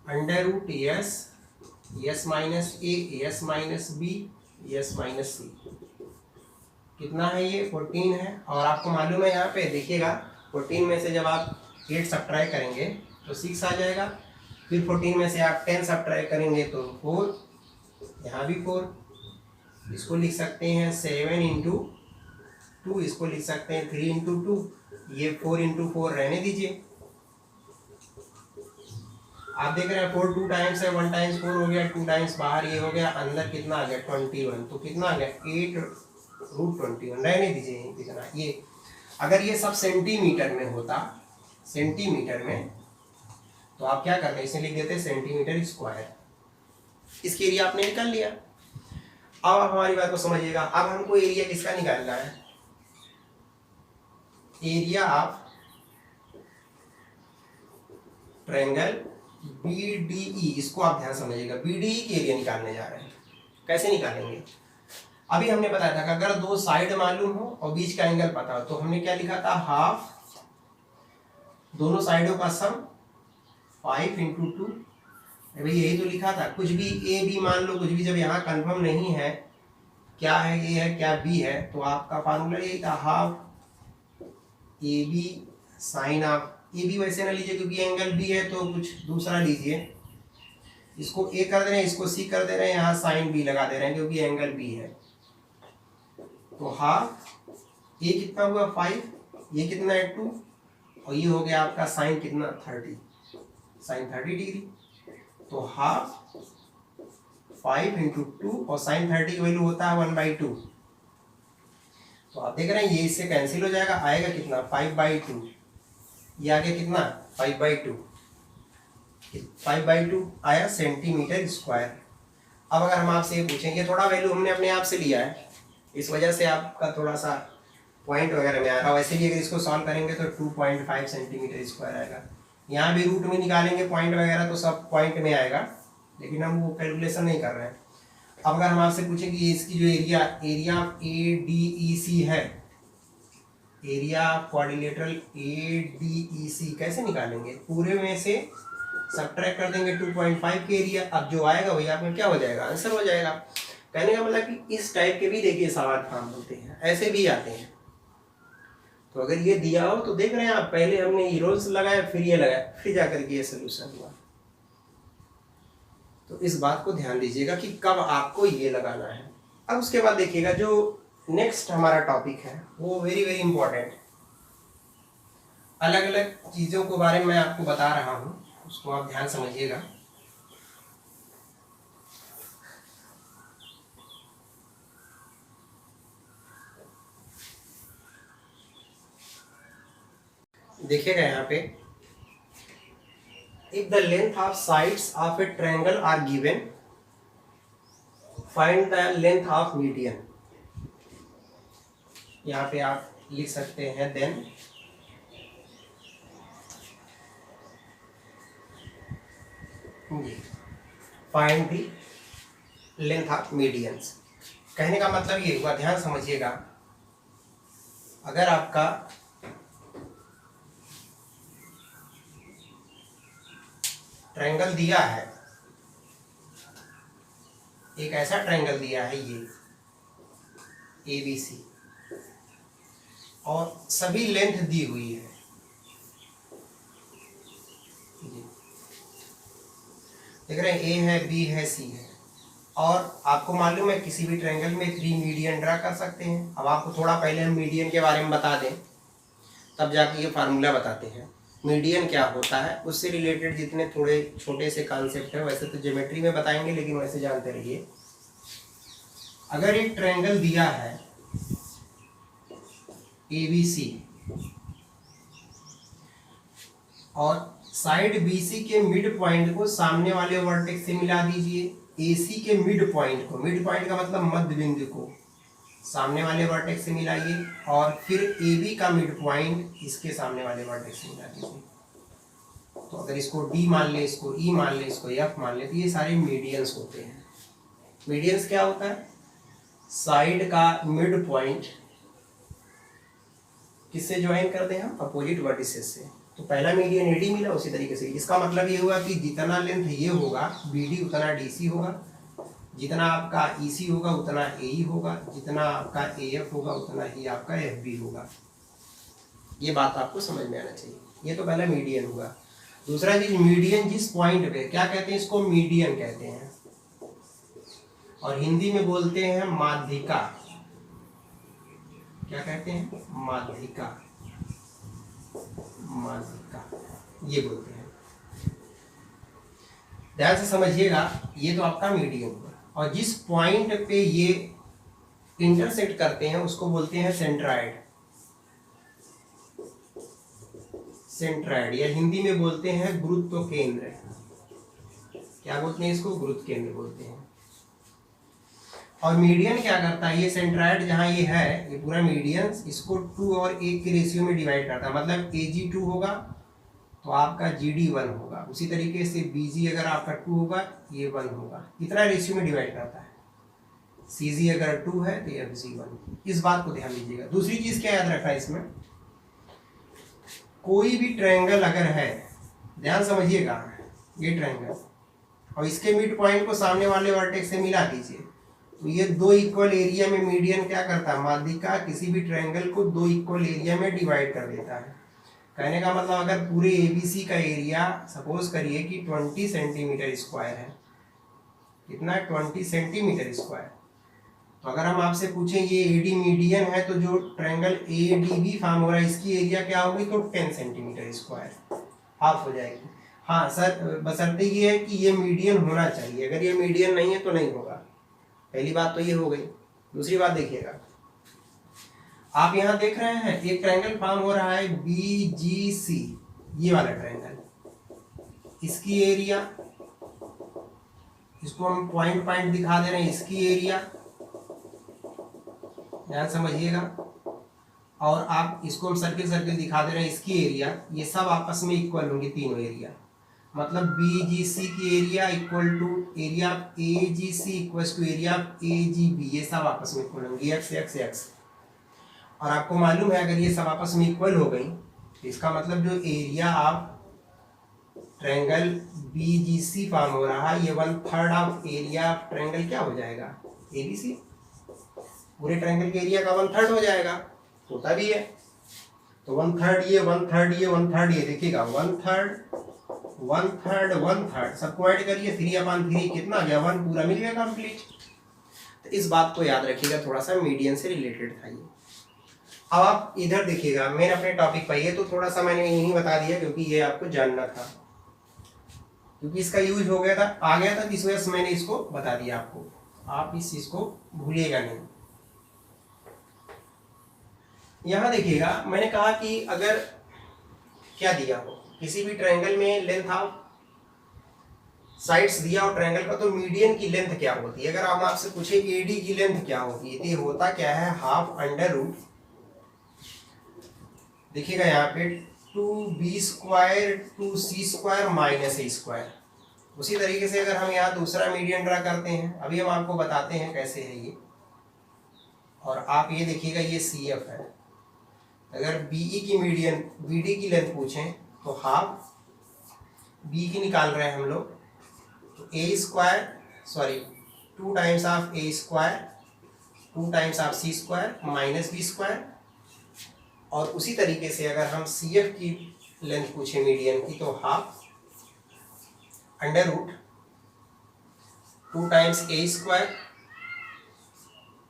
under root S minus A, S minus B, S minus C, कितना है ये 14 है। और आपको मालूम है यहाँ पे देखिएगा 14 में से जब आप 8 सब्ट्रैक्ट करेंगे तो 6 आ जाएगा, फिर 14 में से आप 10 सब्ट्रैक्ट करेंगे तो 4, यहाँ भी 4, इसको लिख सकते हैं 7 इंटू 2, इसको लिख सकते हैं 3 इंटू 2, ये 4 इंटू 4 रहने दीजिए। आप देख रहे हैं 4 2 टाइम्स है, 1 टाइम्स 4 हो गया, 2 टाइम्स बाहर ये हो गया, अंदर कितना आ गया 21, तो कितना आ गया 8√21, रहने दीजिए कितना। ये अगर ये सब सेंटीमीटर में होता, सेंटीमीटर में, तो आप क्या करते, इसे लिख देते सेंटीमीटर स्क्वायर। इसके एरिया आपने निकाल लिया। अब हमारी बात को समझिएगा, अब हमको एरिया किसका निकालना है, एरिया ऑफ ट्रायंगल BDE। इसको आप ध्यान समझिएगा, BDE की एरिया निकालने जा रहे हैं। कैसे निकालेंगे, अभी हमने बताया था कि अगर दो साइड मालूम हो और बीच का एंगल पता हो, तो हमने क्या लिखा था, हाफ दोनों साइडों का सम 5 इंटू 2, भाई यही तो लिखा था। कुछ भी A B मान लो, कुछ भी, जब यहाँ कंफर्म नहीं है क्या है A है क्या B है, तो आपका फार्मूला यही था, half AB sine of AB। वैसे ना लीजिए क्योंकि एंगल B है, तो कुछ दूसरा लीजिए, इसको A कर दे रहे हैं, इसको C कर दे रहे हैं, यहाँ साइन B लगा दे रहे हैं क्योंकि एंगल B है। तो हाफ ये कितना हुआ 5, ये कितना है 2, और ये हो गया आपका साइन कितना 30, साइन 30 डिग्री। तो हाफ 5 इंटू 2 और साइन 30 की वैल्यू होता है 1/2। तो आप देख रहे हैं ये इससे कैंसिल हो जाएगा, आएगा कितना 5/2, ये आगे कितना 5/2, 5/2 आया सेंटीमीटर स्क्वायर। अब अगर हम आपसे ये पूछेंगे, थोड़ा वैल्यू हमने अपने आप से लिया है, इस वजह से आपका थोड़ा सा पॉइंट वगैरह में आ रहा है, वैसे भी अगर इसको सॉल्व करेंगे तो 2.5 सेंटीमीटर स्क्वायर आएगा। यहाँ भी रूट में निकालेंगे पॉइंट वगैरह तो सब पॉइंट में आएगा, लेकिन हम वो कैलकुलेशन नहीं कर रहे हैं। अब अगर हम आपसे पूछें कि इसकी जो एरिया ADEC है, एरिया क्वाड्रिलेटरल ADEC कैसे निकालेंगे, पूरे में से सब्ट्रैक्ट कर देंगे 2.5 के एरिया। अब जो आएगा वही आप में क्या हो जाएगा, आंसर हो जाएगा। कहने का मतलब कि इस टाइप के भी देखिए सवाल फॉर्म होते हैं, ऐसे भी आते हैं। तो अगर ये दिया हो तो देख रहे हैं आप, पहले हमने ईरोल्स लगाया, फिर ये लगाया, फिर जाकर के ये सोल्यूशन हुआ। तो इस बात को ध्यान दीजिएगा कि कब आपको ये लगाना है। अब उसके बाद देखिएगा जो नेक्स्ट हमारा टॉपिक है वो वेरी वेरी इंपॉर्टेंट। अलग अलग चीज़ों के बारे में मैं आपको बता रहा हूँ, उसको आप ध्यान समझिएगा। देखिएगा यहाँ पे, if the length of sides of a triangle are given, find the length of median. यहाँ पे आप लिख सकते हैं then find the length of medians. कहने का मतलब ये हुआ, ध्यान समझिएगा, अगर आपका ट्रायंगल दिया है, एक ऐसा ट्रायंगल दिया है ये ABC, और सभी लेंथ दी हुई है, देख रहे हैं, A है, B है, C है, और आपको मालूम है किसी भी ट्रायंगल में 3 मीडियन ड्रा कर सकते हैं। अब आपको थोड़ा पहले हम मीडियन के बारे में बता दें, तब जाके ये फार्मूला बताते हैं मीडियन क्या होता है। उससे रिलेटेड जितने थोड़े छोटे से कॉन्सेप्ट है, वैसे तो ज्योमेट्री में बताएंगे, लेकिन वैसे जानते रहिए। अगर एक ट्रायंगल दिया है ABC और साइड BC के मिड पॉइंट को सामने वाले वर्टेक्स से मिला दीजिए, AC के मिड पॉइंट को, मिड पॉइंट का मतलब मध्य बिंदु को, सामने वाले वर्टेक्स से मिलाइए, और फिर AB का मिड पॉइंट इसके सामने वाले वर्टेक्स से मिला दीजिए। तो अगर इसको D मान ले, इसको E मान ले, इसको F मान ले, तो ये सारे मीडियंस होते हैं। मीडियंस क्या होता है? साइड का मिड पॉइंट किससे ज्वाइन कर दें हम? अपोजिट वर्टिसेस से। तो पहला मीडियन AD मिला, उसी तरीके से इसका मतलब ये हुआ कि जितना लेंथ ये होगा BD उतना DC होगा, जितना आपका EC होगा उतना AE होगा, जितना आपका AF होगा उतना ही आपका FB होगा। ये बात आपको समझ में आना चाहिए। ये तो पहला मीडियन हुआ। दूसरा चीज, मीडियन जिस पॉइंट पे, क्या कहते हैं इसको? मीडियन कहते हैं, और हिंदी में बोलते हैं माध्यिका। क्या कहते हैं? माध्यिका, माध्यिका ये बोलते हैं। ध्यान से समझिएगा, ये तो आपका मीडियन हुआ, और जिस पॉइंट पे ये इंटरसेक्ट करते हैं उसको बोलते हैं सेंट्राइड। सेंट्राइड या हिंदी में बोलते हैं गुरुत्व केंद्र। क्या बोलते हैं इसको? गुरुत्व केंद्र बोलते हैं। और मीडियन क्या करता है? ये सेंट्राइड जहां ये है, ये पूरा मीडियन, इसको 2 और 1 के रेशियो में डिवाइड करता है। मतलब AG 2 होगा तो आपका GD 1 होगा, उसी तरीके से BG अगर आपका 2 होगा, ये 1 होगा। इतना रेशियो में डिवाइड करता है। CG अगर 2 है तो FG 1। इस बात को ध्यान दीजिएगा। दूसरी चीज क्या याद रखा है इसमें, कोई भी ट्रायंगल अगर है, ध्यान समझिएगा, ये ट्रायंगल और इसके मिड पॉइंट को सामने वाले वर्टेक्स से मिला दीजिए, तो ये 2 इक्वल एरिया में मीडियन क्या करता है? माध्यिका किसी भी ट्रायंगल को 2 इक्वल एरिया में डिवाइड कर देता है। कहने का मतलब, अगर पूरे ABC का एरिया सपोज करिए कि 20 सेंटीमीटर स्क्वायर है, कितना? 20 सेंटीमीटर स्क्वायर। तो अगर हम आपसे पूछें ये AD मीडियन है, तो जो ट्रायंगल ADB फॉर्म हो रहा है इसकी एरिया क्या होगी? तो 10 सेंटीमीटर स्क्वायर, हाफ हो जाएगी। हाँ सर, बशर्ते ये है कि ये मीडियन होना चाहिए, अगर ये मीडियन नहीं है तो नहीं होगा। पहली बात तो ये हो गई। दूसरी बात देखिएगा, आप यहाँ देख रहे हैं एक ट्रायंगल फॉर्म हो रहा है BGC, ये वाला ट्रायंगल, इसकी एरिया, इसको हम पॉइंट पॉइंट दिखा दे रहे हैं, इसकी एरिया, ध्यान समझिएगा, और आप इसको हम सर्किल सर्किल दिखा दे रहे हैं, इसकी एरिया, ये सब आपस में इक्वल होंगे तीनों एरिया। मतलब BGC की area equal to area of AGC equal to area of AGB, ये सब आपस में इक्वल होंगे, x x x। और आपको मालूम है अगर ये सब आपस में इक्वल हो गई तो इसका मतलब जो area of triangle BGC form हो रहा है, ये 1/3 ऑफ एरिया ऑफ ट्रायंगल क्या हो जाएगा? ABC। पूरे ट्रायंगल के एरिया का 1/3 हो जाएगा, होता भी है। तो 1/3 ये, 1/3 ये, 1/3 ये, देखिएगा 1/3 1/3 1/3 सबको ऐड करिए, 3/3 कितना आ गया 1 पूरा मिल गया कंप्लीट। तो इस बात को याद रखिएगा, थोड़ा सा मीडियन से रिलेटेड था ये। अब आप इधर देखिएगा, मैं अपने टॉपिक पर, ये तो थोड़ा सा मैंने यही बता दिया क्योंकि ये आपको जानना था, क्योंकि इसका यूज हो गया था, आ गया था, इस वजह से मैंने इसको बता दिया आपको। आप इस चीज को भूलिएगा नहीं। यहां देखिएगा, मैंने कहा कि अगर क्या दिया हो किसी भी ट्रायंगल में, लेंथ ऑफ साइड्स दिया हो ट्रायंगल का, तो मीडियन की लेंथ क्या होती है। अगर हम आपसे पूछे एडी की लेंथ क्या होती है, तो होता क्या है, हाफ अंडर रूट, देखिएगा यहाँ पे 2b² 2c² माइनस a²। उसी तरीके से अगर हम यहाँ दूसरा मीडियन ड्रा करते हैं, अभी हम आपको बताते हैं कैसे है ये। और आप ये देखिएगा, ये CF है। अगर BE की मीडियन, BD की लेंथ पूछें तो हाफ B की निकाल रहे हैं हम लोग, तो a² 2 times of a² 2 times of c² minus b²। और उसी तरीके से अगर हम CF की लेंथ पूछे मीडियन की, तो half under root 2 times a²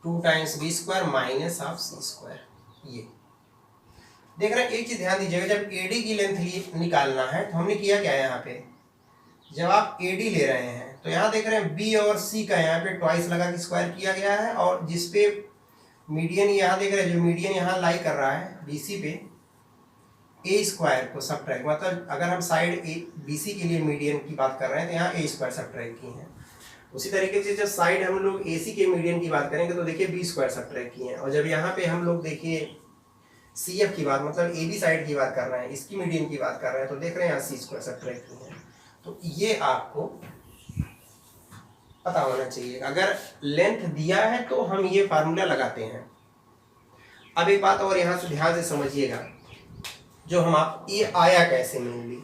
2 times b² minus of c²। ये देख रहे हैं, एक चीज ध्यान दीजिएगा, जब AD की लेंथ निकालना है तो हमने किया क्या है, यहाँ पे जब आप AD ले रहे हैं तो यहाँ देख रहे हैं B और C का यहाँ पे ट्वाइस लगा के स्क्वायर किया गया है, और जिसपे मीडियन यहाँ देख रहे हैं, जो मीडियन यहाँ लाई कर रहा है BC पे, a² को सबट्रैक्ट, मतलब अगर हम साइड BC के लिए मीडियन की बात कर रहे हैं तो यहाँ a² सबट्रैक्ट की है। उसी तरीके से जब साइड हम लोग AC के मीडियन की बात करेंगे तो देखिए b² सबट्रैक्ट की है। और जब यहाँ पे हम लोग देखिए CF की बात, मतलब AB साइड की बात कर रहे हैं, इसकी मीडियन की बात कर रहे हैं, तो देख रहे हैं यहाँ c² सबट्रैक्ट की है। तो ये आपको पता होना चाहिए, अगर लेंथ दिया है तो हम ये फार्मूला लगाते हैं। अब एक बात और यहाँ से ध्यान से समझिएगा, जो हम आप ये आया कैसे मेनली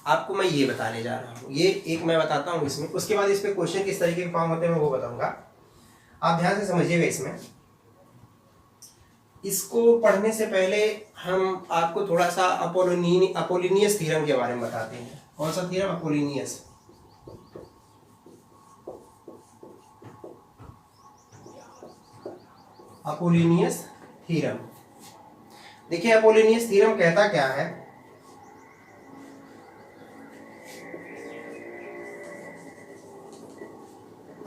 आपको मैं ये बताने जा रहा हूँ। ये एक मैं बताता हूँ इसमें, उसके बाद इस पे क्वेश्चन किस तरीके के फॉर्म होते हैं मैं वो बताऊंगा। आप ध्यान से समझिएगा इसमें। इसको पढ़ने से पहले हम आपको थोड़ा सा अपोलिनियस थ्योरम के बारे में बताते हैं। कौन सा थ्योरम, अपोलिनियस। अपोलिनियस थ्योरम, देखिए अपोलिनियस थ्योरम कहता क्या है,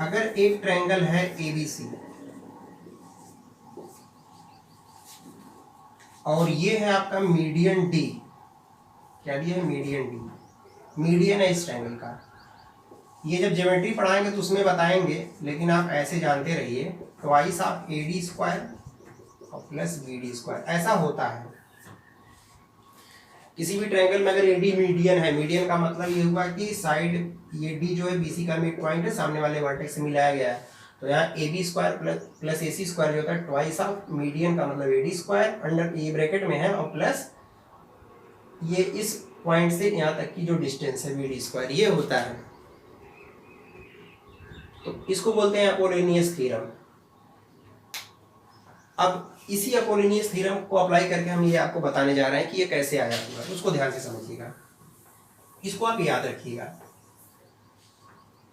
अगर एक ट्रायंगल है ABC और ये है आपका मीडियन D, क्या दिया है, मीडियन D, मीडियन है इस ट्रायंगल का। ये जब ज्योमेट्री पढ़ाएंगे तो उसमें बताएंगे, लेकिन आप ऐसे जानते रहिए, ट्वाइस ऑफ AD² और प्लस BD², ऐसा होता है किसी भी ट्रायंगल में। अगर AD मीडियन है, मीडियन का मतलब ये हुआ कि साइड ये D जो है BC का मिड पॉइंट है, सामने वाले वर्टेक्स से मिलाया गया है, तो यहाँ AB² प्लस AC² जो होता है ट्वाइस ऑफ मीडियन का मतलब AD² अंडर ये ब्रैकेट में है, और प्लस ये इस पॉइंट से यहाँ तक की जो डिस्टेंस है BD², ये होता है। तो इसको बोलते हैं अपोलिनियस थ्योरम। अब इसी अपोलिनियस थ्योरम को अप्लाई करके हम ये आपको बताने जा रहे हैं कि ये कैसे आया हुआ है, उसको ध्यान से समझिएगा, इसको आप याद रखिएगा।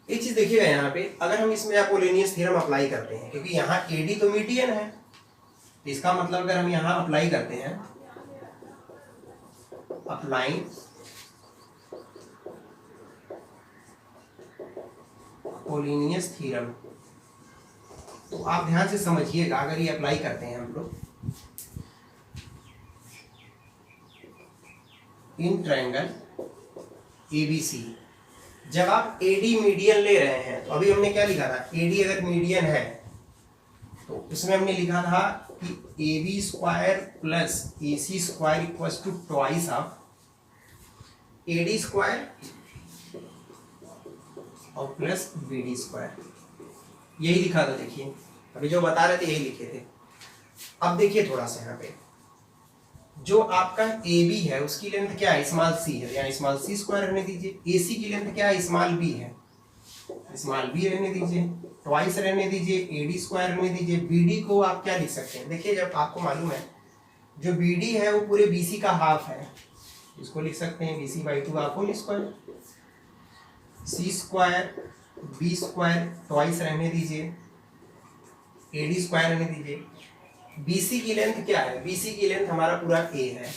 एक चीज देखिएगा यहाँ पे, अगर हम इसमें अपोलिनियस थ्योरम अप्लाई करते हैं, क्योंकि यहाँ AD तो मीडियन है, तो इसका मतलब अगर हम यहाँ अप्लाई करते हैं, अप्लाइंग अपोलिनियस थ्योरम, तो आप ध्यान से समझिएगा। अगर ये अप्लाई करते हैं हम लोग इन ट्रायंगल ABC, जब आप AD मीडियन ले रहे हैं, तो अभी हमने क्या लिखा था, AD अगर मीडियन है तो उसमें हमने लिखा था कि AB² plus AC² equals to twice of AD² और प्लस BD², यही लिखा था। देखिए अभी जो बता रहे थे यही लिखे थे। अब देखिए थोड़ा सा यहाँ पे, जो आपका AB है उसकी लेंथ क्या है, स्मॉल c है, यहाँ स्मॉल c² रहने दीजिए। AC की लेंथ क्या है, स्मॉल b है, स्मॉल b रहने दीजिए, ट्वाइस रहने दीजिए, AD² रहने दीजिए। BD को आप क्या लिख सकते हैं, देखिए जब आपको मालूम है जो BD है वो पूरे BC का हाफ है, इसको लिख सकते हैं BC/2 half whole square, C square B square twice रहने दीजिए, AD स्क्वायर रहने दीजिए। BC की लेंथ क्या है? BC की लेंथ हमारा पूरा A है,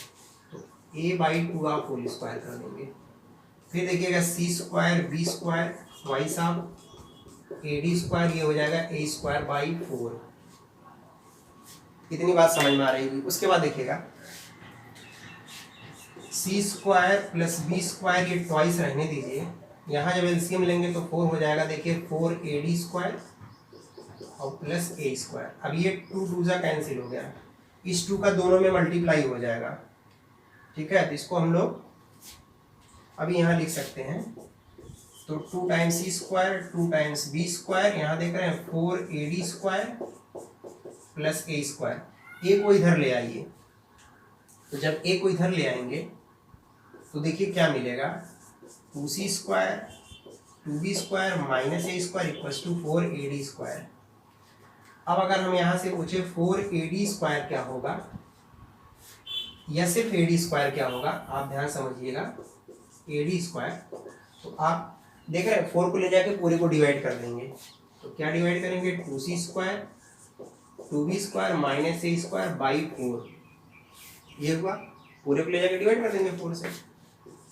तो A/2 आप होल स्क्वायर कर देंगे। फिर देखिएगा C square B square twice आप AD स्क्वायर, ये हो जाएगा A²/4। इतनी बात समझ में आ रही है। उसके बाद देखिएगा C square plus B square ये ट्वाइस रहने दीजिए, यहाँ जब एलसीएम लेंगे तो 4 हो जाएगा। देखिए 4AD स्क्वायर और प्लस A स्क्वायर। अब ये 2 2 जा कैंसिल हो गया, इस 2 का दोनों में मल्टीप्लाई हो जाएगा, ठीक है। तो इसको हम लोग अभी यहाँ लिख सकते हैं, तो 2 times C square 2 times B square, यहाँ देख रहे हैं 4AD square plus A square. A को इधर ले आइए, तो जब A को इधर ले आएंगे तो देखिए क्या मिलेगा, 2C square 2B square minus A square equals to 4AD square. अब अगर हम यहाँ से पूछे 4AD स्क्वायर क्या होगा या सिर्फ AD स्क्वायर क्या होगा, आप ध्यान समझिएगा। AD स्क्वायर, तो आप देख रहे हैं 4 को ले जाके पूरे को डिवाइड कर देंगे, तो क्या डिवाइड करेंगे, 2C square 2B square minus A square by 4, ये हुआ। पूरे को ले जाके डिवाइड कर देंगे 4 से,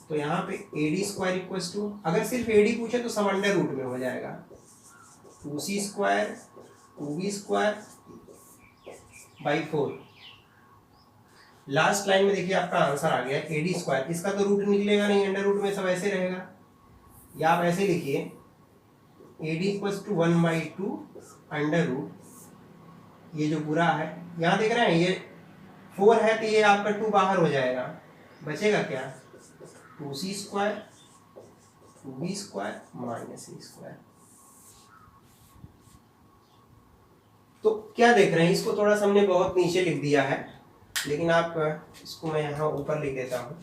तो यहाँ पे AD स्क्वायर इक्वल्स टू, अगर सिर्फ AD पूछे तो सब अंडर रूट में हो जाएगा, 2C square 2B square by 4। Last line में देखिए आपका आंसर आ गया AD स्क्वायर। इसका तो रूट निकलेगा नहीं, अंडर रूट में सब ऐसे रहेगा, या आप ऐसे लिखिए AD equals to 1/2 under root, ये जो पूरा है यहाँ देख रहे हैं ये 4 है, तो ये आपका 2 बाहर हो जाएगा, बचेगा क्या, 2C square 2B square minus A square. तो क्या देख रहे हैं, इसको थोड़ा सा हमने बहुत नीचे लिख दिया है, लेकिन आप इसको मैं यहाँ ऊपर लिख देता हूँ।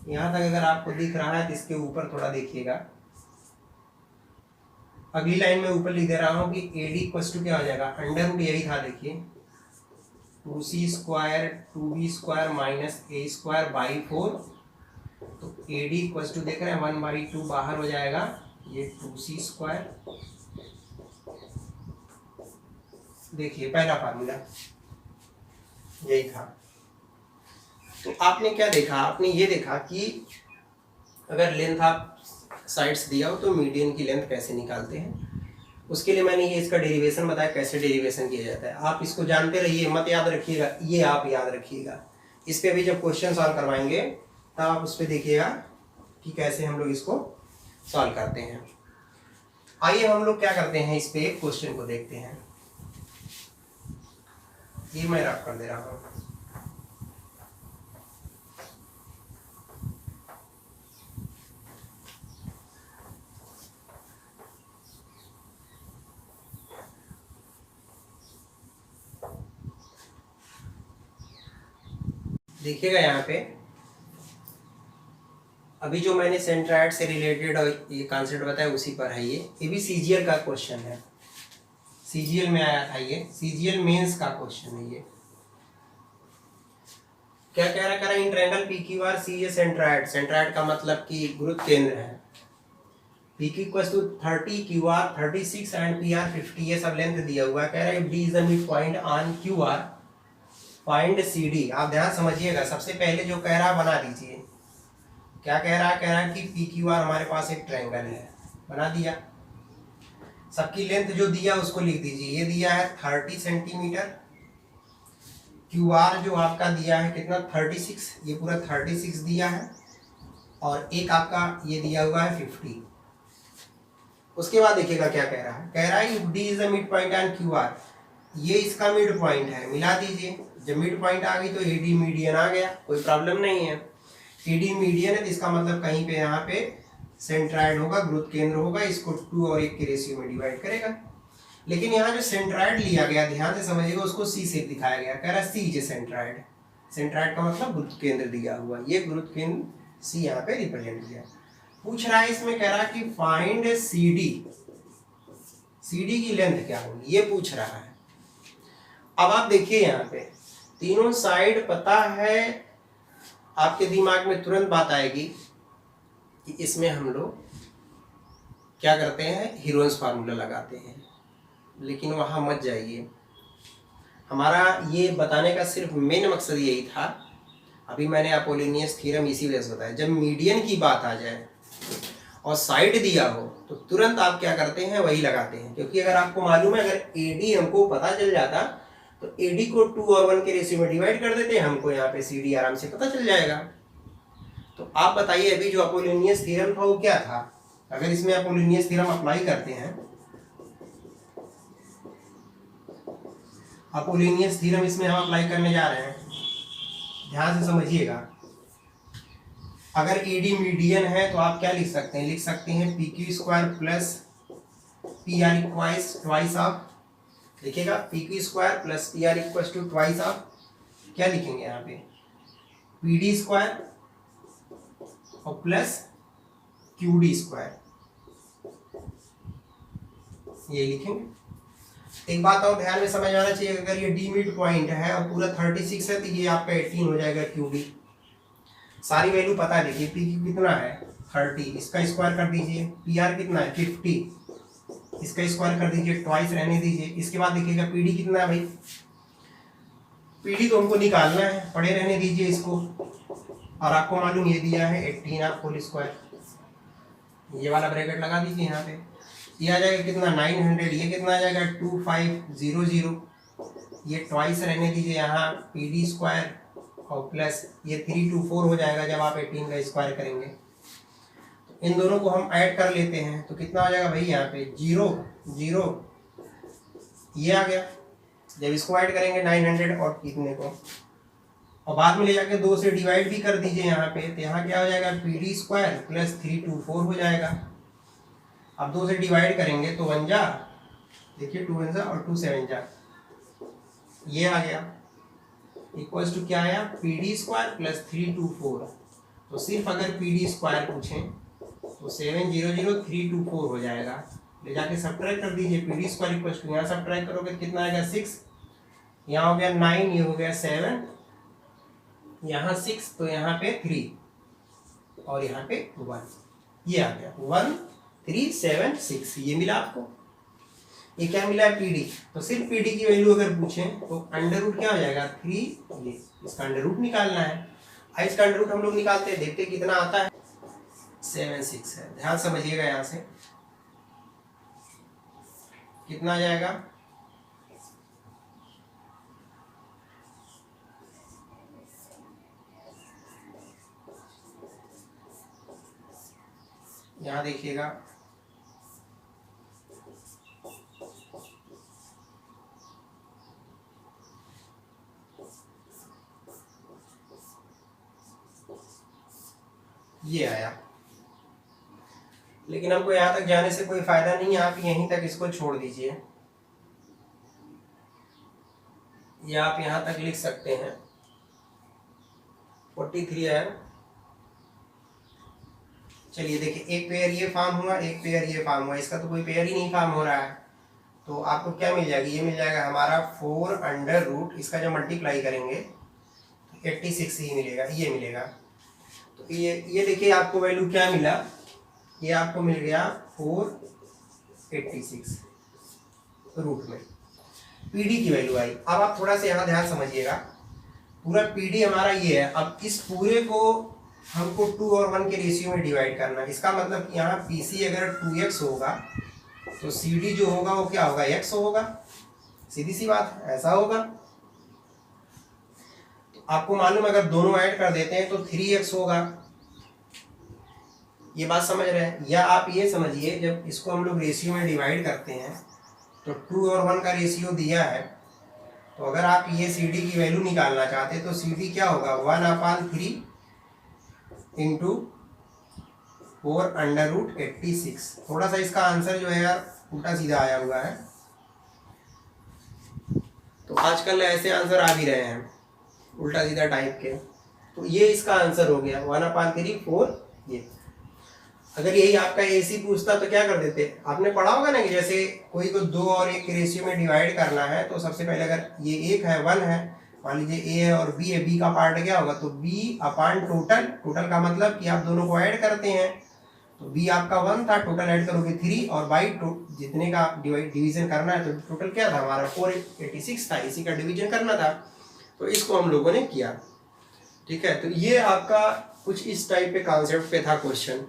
यहाँ तक अगर आपको दिख रहा है तो इसके ऊपर थोड़ा देखिएगा। अगली लाइन में ऊपर लिख दे रहा हूँ कि AD इक्वल्स टू क्या हो जाएगा, अंडर रूट यही था, देखिए 2C square 2B square minus A square by 4, तो AD इक्वल्स टू देख रहे हैं 1/2 बाहर हो जाएगा, ये 2C स्क्वायर। देखिए पहला फार्मूला यही था। तो आपने क्या देखा, आपने ये देखा कि अगर लेंथ आप साइड्स दिया हो तो मीडियन की लेंथ कैसे निकालते हैं। उसके लिए मैंने ये इसका डेरिवेशन बताया, कैसे डेरिवेशन किया जाता है। आप इसको जानते रहिए, मत याद रखिएगा, ये आप याद रखिएगा। इस पे भी जब क्वेश्चन सॉल्व करवाएंगे तब आप उस पर देखिएगा कि कैसे हम लोग इसको सॉल्व करते हैं। आइए हम लोग क्या करते हैं, इस पे क्वेश्चन को देखते हैं। ये मैं रफ कर दे रहा हूँ। देखिएगा यहाँ पे अभी जो मैंने सेंट्राइड से रिलेटेड ये कॉन्सेप्ट बताया उसी पर है। ये भी CGL का क्वेश्चन है, CGL में आया था, ये CGL मेंस का क्वेश्चन है। ये क्या कह रहा इन ट्रायंगल PQR C ये सेंट्राइड, सेंट्राइड का मतलब कि गुरुत्व केंद्र है। PQ equals to 30, QR 36 and PR 50, ये सब लेंथ दिया हुआ है। कह रहा है D is the mid point on QR, find CD। आप ध्यान समझिएगा, सबसे पहले जो कह रहा है बना दीजिए। क्या कह रहा है कि PQR हमारे पास एक ट्रायंगल है, बना दिया। सबकी लेंथ जो दिया उसको लिख दीजिए। ये दिया है 30 सेंटीमीटर, QR जो आपका दिया है कितना 36, ये पूरा 36 दिया है, और एक आपका ये दिया हुआ है 50। उसके बाद देखिएगा क्या कह रहा है D is the mid point on QR, ये इसका मिड पॉइंट है, मिला दीजिए। जब मिड पॉइंट आ गई तो AD मीडियन आ गया, कोई प्रॉब्लम नहीं है। AD मीडियन है तो इसका मतलब कहीं पे यहाँ पे सेंट्राइड होगा, गुरुत्व केंद्र होगा, इसको 2 और 1 के रेशियो में डिवाइड करेगा। लेकिन यहाँ जो सेंट्राइड लिया गया, ध्यान से समझिएगा, उसको C से दिखाया गया। कह रहा है C इज सेंट्राइड, सेंट्राइड का मतलब गुरुत्व केंद्र दिया हुआ, ये गुरुत्व केंद्र C यहाँ पे रिप्रेजेंट किया। पूछ रहा है इसमें, कह रहा है कि फाइंड CD, CD की लेंथ क्या होगी, ये पूछ रहा है। अब आप देखिए यहाँ पे तीनों साइड पता है, आपके दिमाग में तुरंत बात आएगी कि इसमें हम लोग क्या करते हैं, हीरोइंस फार्मूला लगाते हैं। लेकिन वहाँ मत जाइए, हमारा ये बताने का सिर्फ मेन मकसद यही था। अभी मैंने अपोलिनियस थ्योरम इसी वजह से बताया, जब मीडियन की बात आ जाए और साइड दिया हो तो तुरंत आप क्या करते हैं, वही लगाते हैं। क्योंकि अगर आपको मालूम है, अगर एडी हमको पता चल जाता तो एडी को 2 और 1 के रेशियो में डिवाइड कर देते हैं, हमको यहाँ पे सीडी आराम से पता चल जाएगा। तो आप बताइए, अभी जो अपोलिनियस थ्योरम था वो क्या था? अगर इसमें अपोलिनियस थ्योरम अप्लाई करते हैं, अपोलिनियस थ्योरम इसमें हम अप्लाई करने जा रहे हैं, ध्यान से समझिएगा। अगर ईडी मीडियन है तो आप क्या लिख सकते हैं, लिख सकते हैं P Q square plus P R equals twice of, लिखिएगा P Q square plus P R equals to twice of, क्या लिखेंगे यहाँ पे, पी डी स्क्वायर और प्लस क्यू डी स्क्वायर, ये लिखेंगे। एक बात और ध्यान में समझ आना चाहिए, अगर ये डी मिड पॉइंट है और पूरा 36 है तो ये आपका 18 हो जाएगा क्यू डी। सारी वैल्यू पता है, देखिए पी क्यू कितना है 30, इसका स्क्वायर कर दीजिए, पी आर कितना है 50, इसका स्क्वायर कर दीजिए, ट्वाइस रहने दीजिए। इसके बाद देखिएगा पी डी कितना है भाई, पी डी तो हमको निकालना है, पड़े रहने दीजिए इसको। और आपको मालूम ये दिया है 18 होल स्क्वायर, ये वाला ब्रैकेट लगा दीजिए यहाँ पे, ये आ जाएगा कितना 900, ये कितना आ जाएगा 2500, ये ट्वाइस रहने दीजिए यहाँ पी डी स्क्वायर और प्लस ये 324 हो जाएगा जब आप 18 का स्क्वायर करेंगे। तो इन दोनों को हम ऐड कर लेते हैं तो कितना हो जाएगा भाई, यहाँ पे 0 0 ये आ गया। जब इसको ऐड करेंगे 900 और कितने को, और बाद में ले जाके 2 से डिवाइड भी कर दीजिए यहाँ पे, तो यहाँ क्या हो जाएगा पी डी स्क्वायर प्लस 324 हो जाएगा। अब 2 से डिवाइड करेंगे तो 1 जा, देखिए 2 1 जा और 2 7 जा, ये आ गया इक्वल्स टू क्या आया पी डी स्क्वायर प्लस 324। तो सिर्फ अगर पी डी स्क्वायर पूछें तो 700324 हो जाएगा। ले जाके सब्ट्रैक्ट कर दीजिए, P D square equals to यहाँ सब्ट्रैक्ट करोगे तो कितना आएगा 6, यहाँ हो गया 9, ये हो गया 7, यहाँ 6 तो यहाँ पे 3 और यहाँ पे 1, ये आ गया 1376, ये मिला आपको। ये क्या मिला है पीडी, तो सिर्फ पीडी की वैल्यू अगर पूछें तो अंडर रूट क्या हो जाएगा 3, ये इसका अंडर रूट निकालना है। इसका अंडर रूट हम लोग निकालते हैं, देखते हैं कितना आता है, 76 है। ध्यान समझिएगा, यहाँ से कितना आ जाएगा, यहाँ देखिएगा ये आया। लेकिन हमको यहाँ तक जाने से कोई फायदा नहीं है, आप यहीं तक इसको छोड़ दीजिए, या आप यहाँ तक लिख सकते हैं 43 है। चलिए देखिए, एक पेयर ये फॉर्म हुआ, एक पेयर ये फॉर्म हुआ, इसका तो कोई पेयर ही नहीं फॉर्म हो रहा है। तो आपको क्या मिल जाएगी, ये मिल जाएगा हमारा 4 अंडर रूट, इसका जब मल्टीप्लाई करेंगे तो 86 ही मिलेगा, ये मिलेगा। तो ये देखिए आपको वैल्यू क्या मिला, ये आपको मिल गया 486 रूट में पीडी की वैल्यू आई। अब आप थोड़ा सा यहाँ ध्यान समझिएगा, पूरा पीडी हमारा ये है। अब इस पूरे को हमको 2 और 1 के रेशियो में डिवाइड करना है। इसका मतलब कि यहाँ पीसी अगर 2x होगा तो सीडी जो होगा वो क्या होगा, x होगा, सीधी सी बात है, ऐसा होगा। आपको मालूम अगर दोनों ऐड कर देते हैं तो 3x होगा, ये बात समझ रहे हैं। या आप ये समझिए, जब इसको हम लोग रेशियो में डिवाइड करते हैं तो 2 और 1 का रेशियो दिया है, तो अगर आप ये CD की वैल्यू निकालना चाहते हैं तो CD क्या होगा 1/3 इंटू 4 अंडर रूट 86। थोड़ा सा इसका आंसर जो है यार उल्टा सीधा आया हुआ है, तो आजकल ऐसे आंसर आ भी रहे हैं उल्टा सीधा टाइप के। तो ये इसका आंसर हो गया 1/3 4। ये अगर यही आपका AC पूछता तो क्या कर देते, आपने पढ़ा होगा ना कि जैसे कोई को 2 और 1 के रेशियो में डिवाइड करना है तो सबसे पहले अगर ये 1 है 1 है मान लीजिए ए है और बी है, बी का पार्ट क्या होगा, तो बी अपान टोटल, टोटल का मतलब कि आप दोनों को ऐड करते हैं, तो बी आपका 1 था, टोटल ऐड करोगे 3 और बाई जितने का डिवीजन करना है, तो टोटल क्या था हमारा 486 था, इसी का डिवीजन करना था, तो इसको हम लोगों ने किया। ठीक है, तो ये आपका कुछ इस टाइप पे कॉन्सेप्ट पे था क्वेश्चन।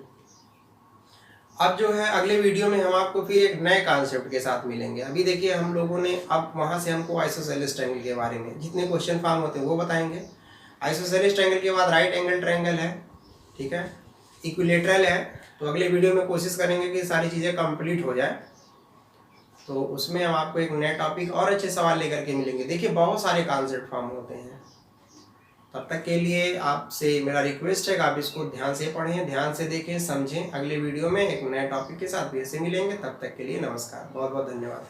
अब जो है अगले वीडियो में हम आपको फिर एक नए कॉन्सेप्ट के साथ मिलेंगे। अभी देखिए हम लोगों ने, अब वहाँ से हमको आइसोसेलेस ट्रायंगल के बारे में जितने क्वेश्चन फॉर्म होते हैं वो बताएंगे। आइसोसेलेस ट्रायंगल के बाद राइट एंगल ट्रायंगल है, ठीक है, इक्विलेटरल है, तो अगले वीडियो में कोशिश करेंगे कि सारी चीज़ें कंप्लीट हो जाए, तो उसमें हम आपको एक नया टॉपिक और अच्छे सवाल लेकर के मिलेंगे। देखिए बहुत सारे कॉन्सेप्ट फॉर्म होते हैं। तब तक के लिए आपसे मेरा रिक्वेस्ट है कि आप इसको ध्यान से पढ़ें, ध्यान से देखें, समझें। अगले वीडियो में एक नए टॉपिक के साथ फिर से मिलेंगे, तब तक के लिए नमस्कार, बहुत बहुत धन्यवाद।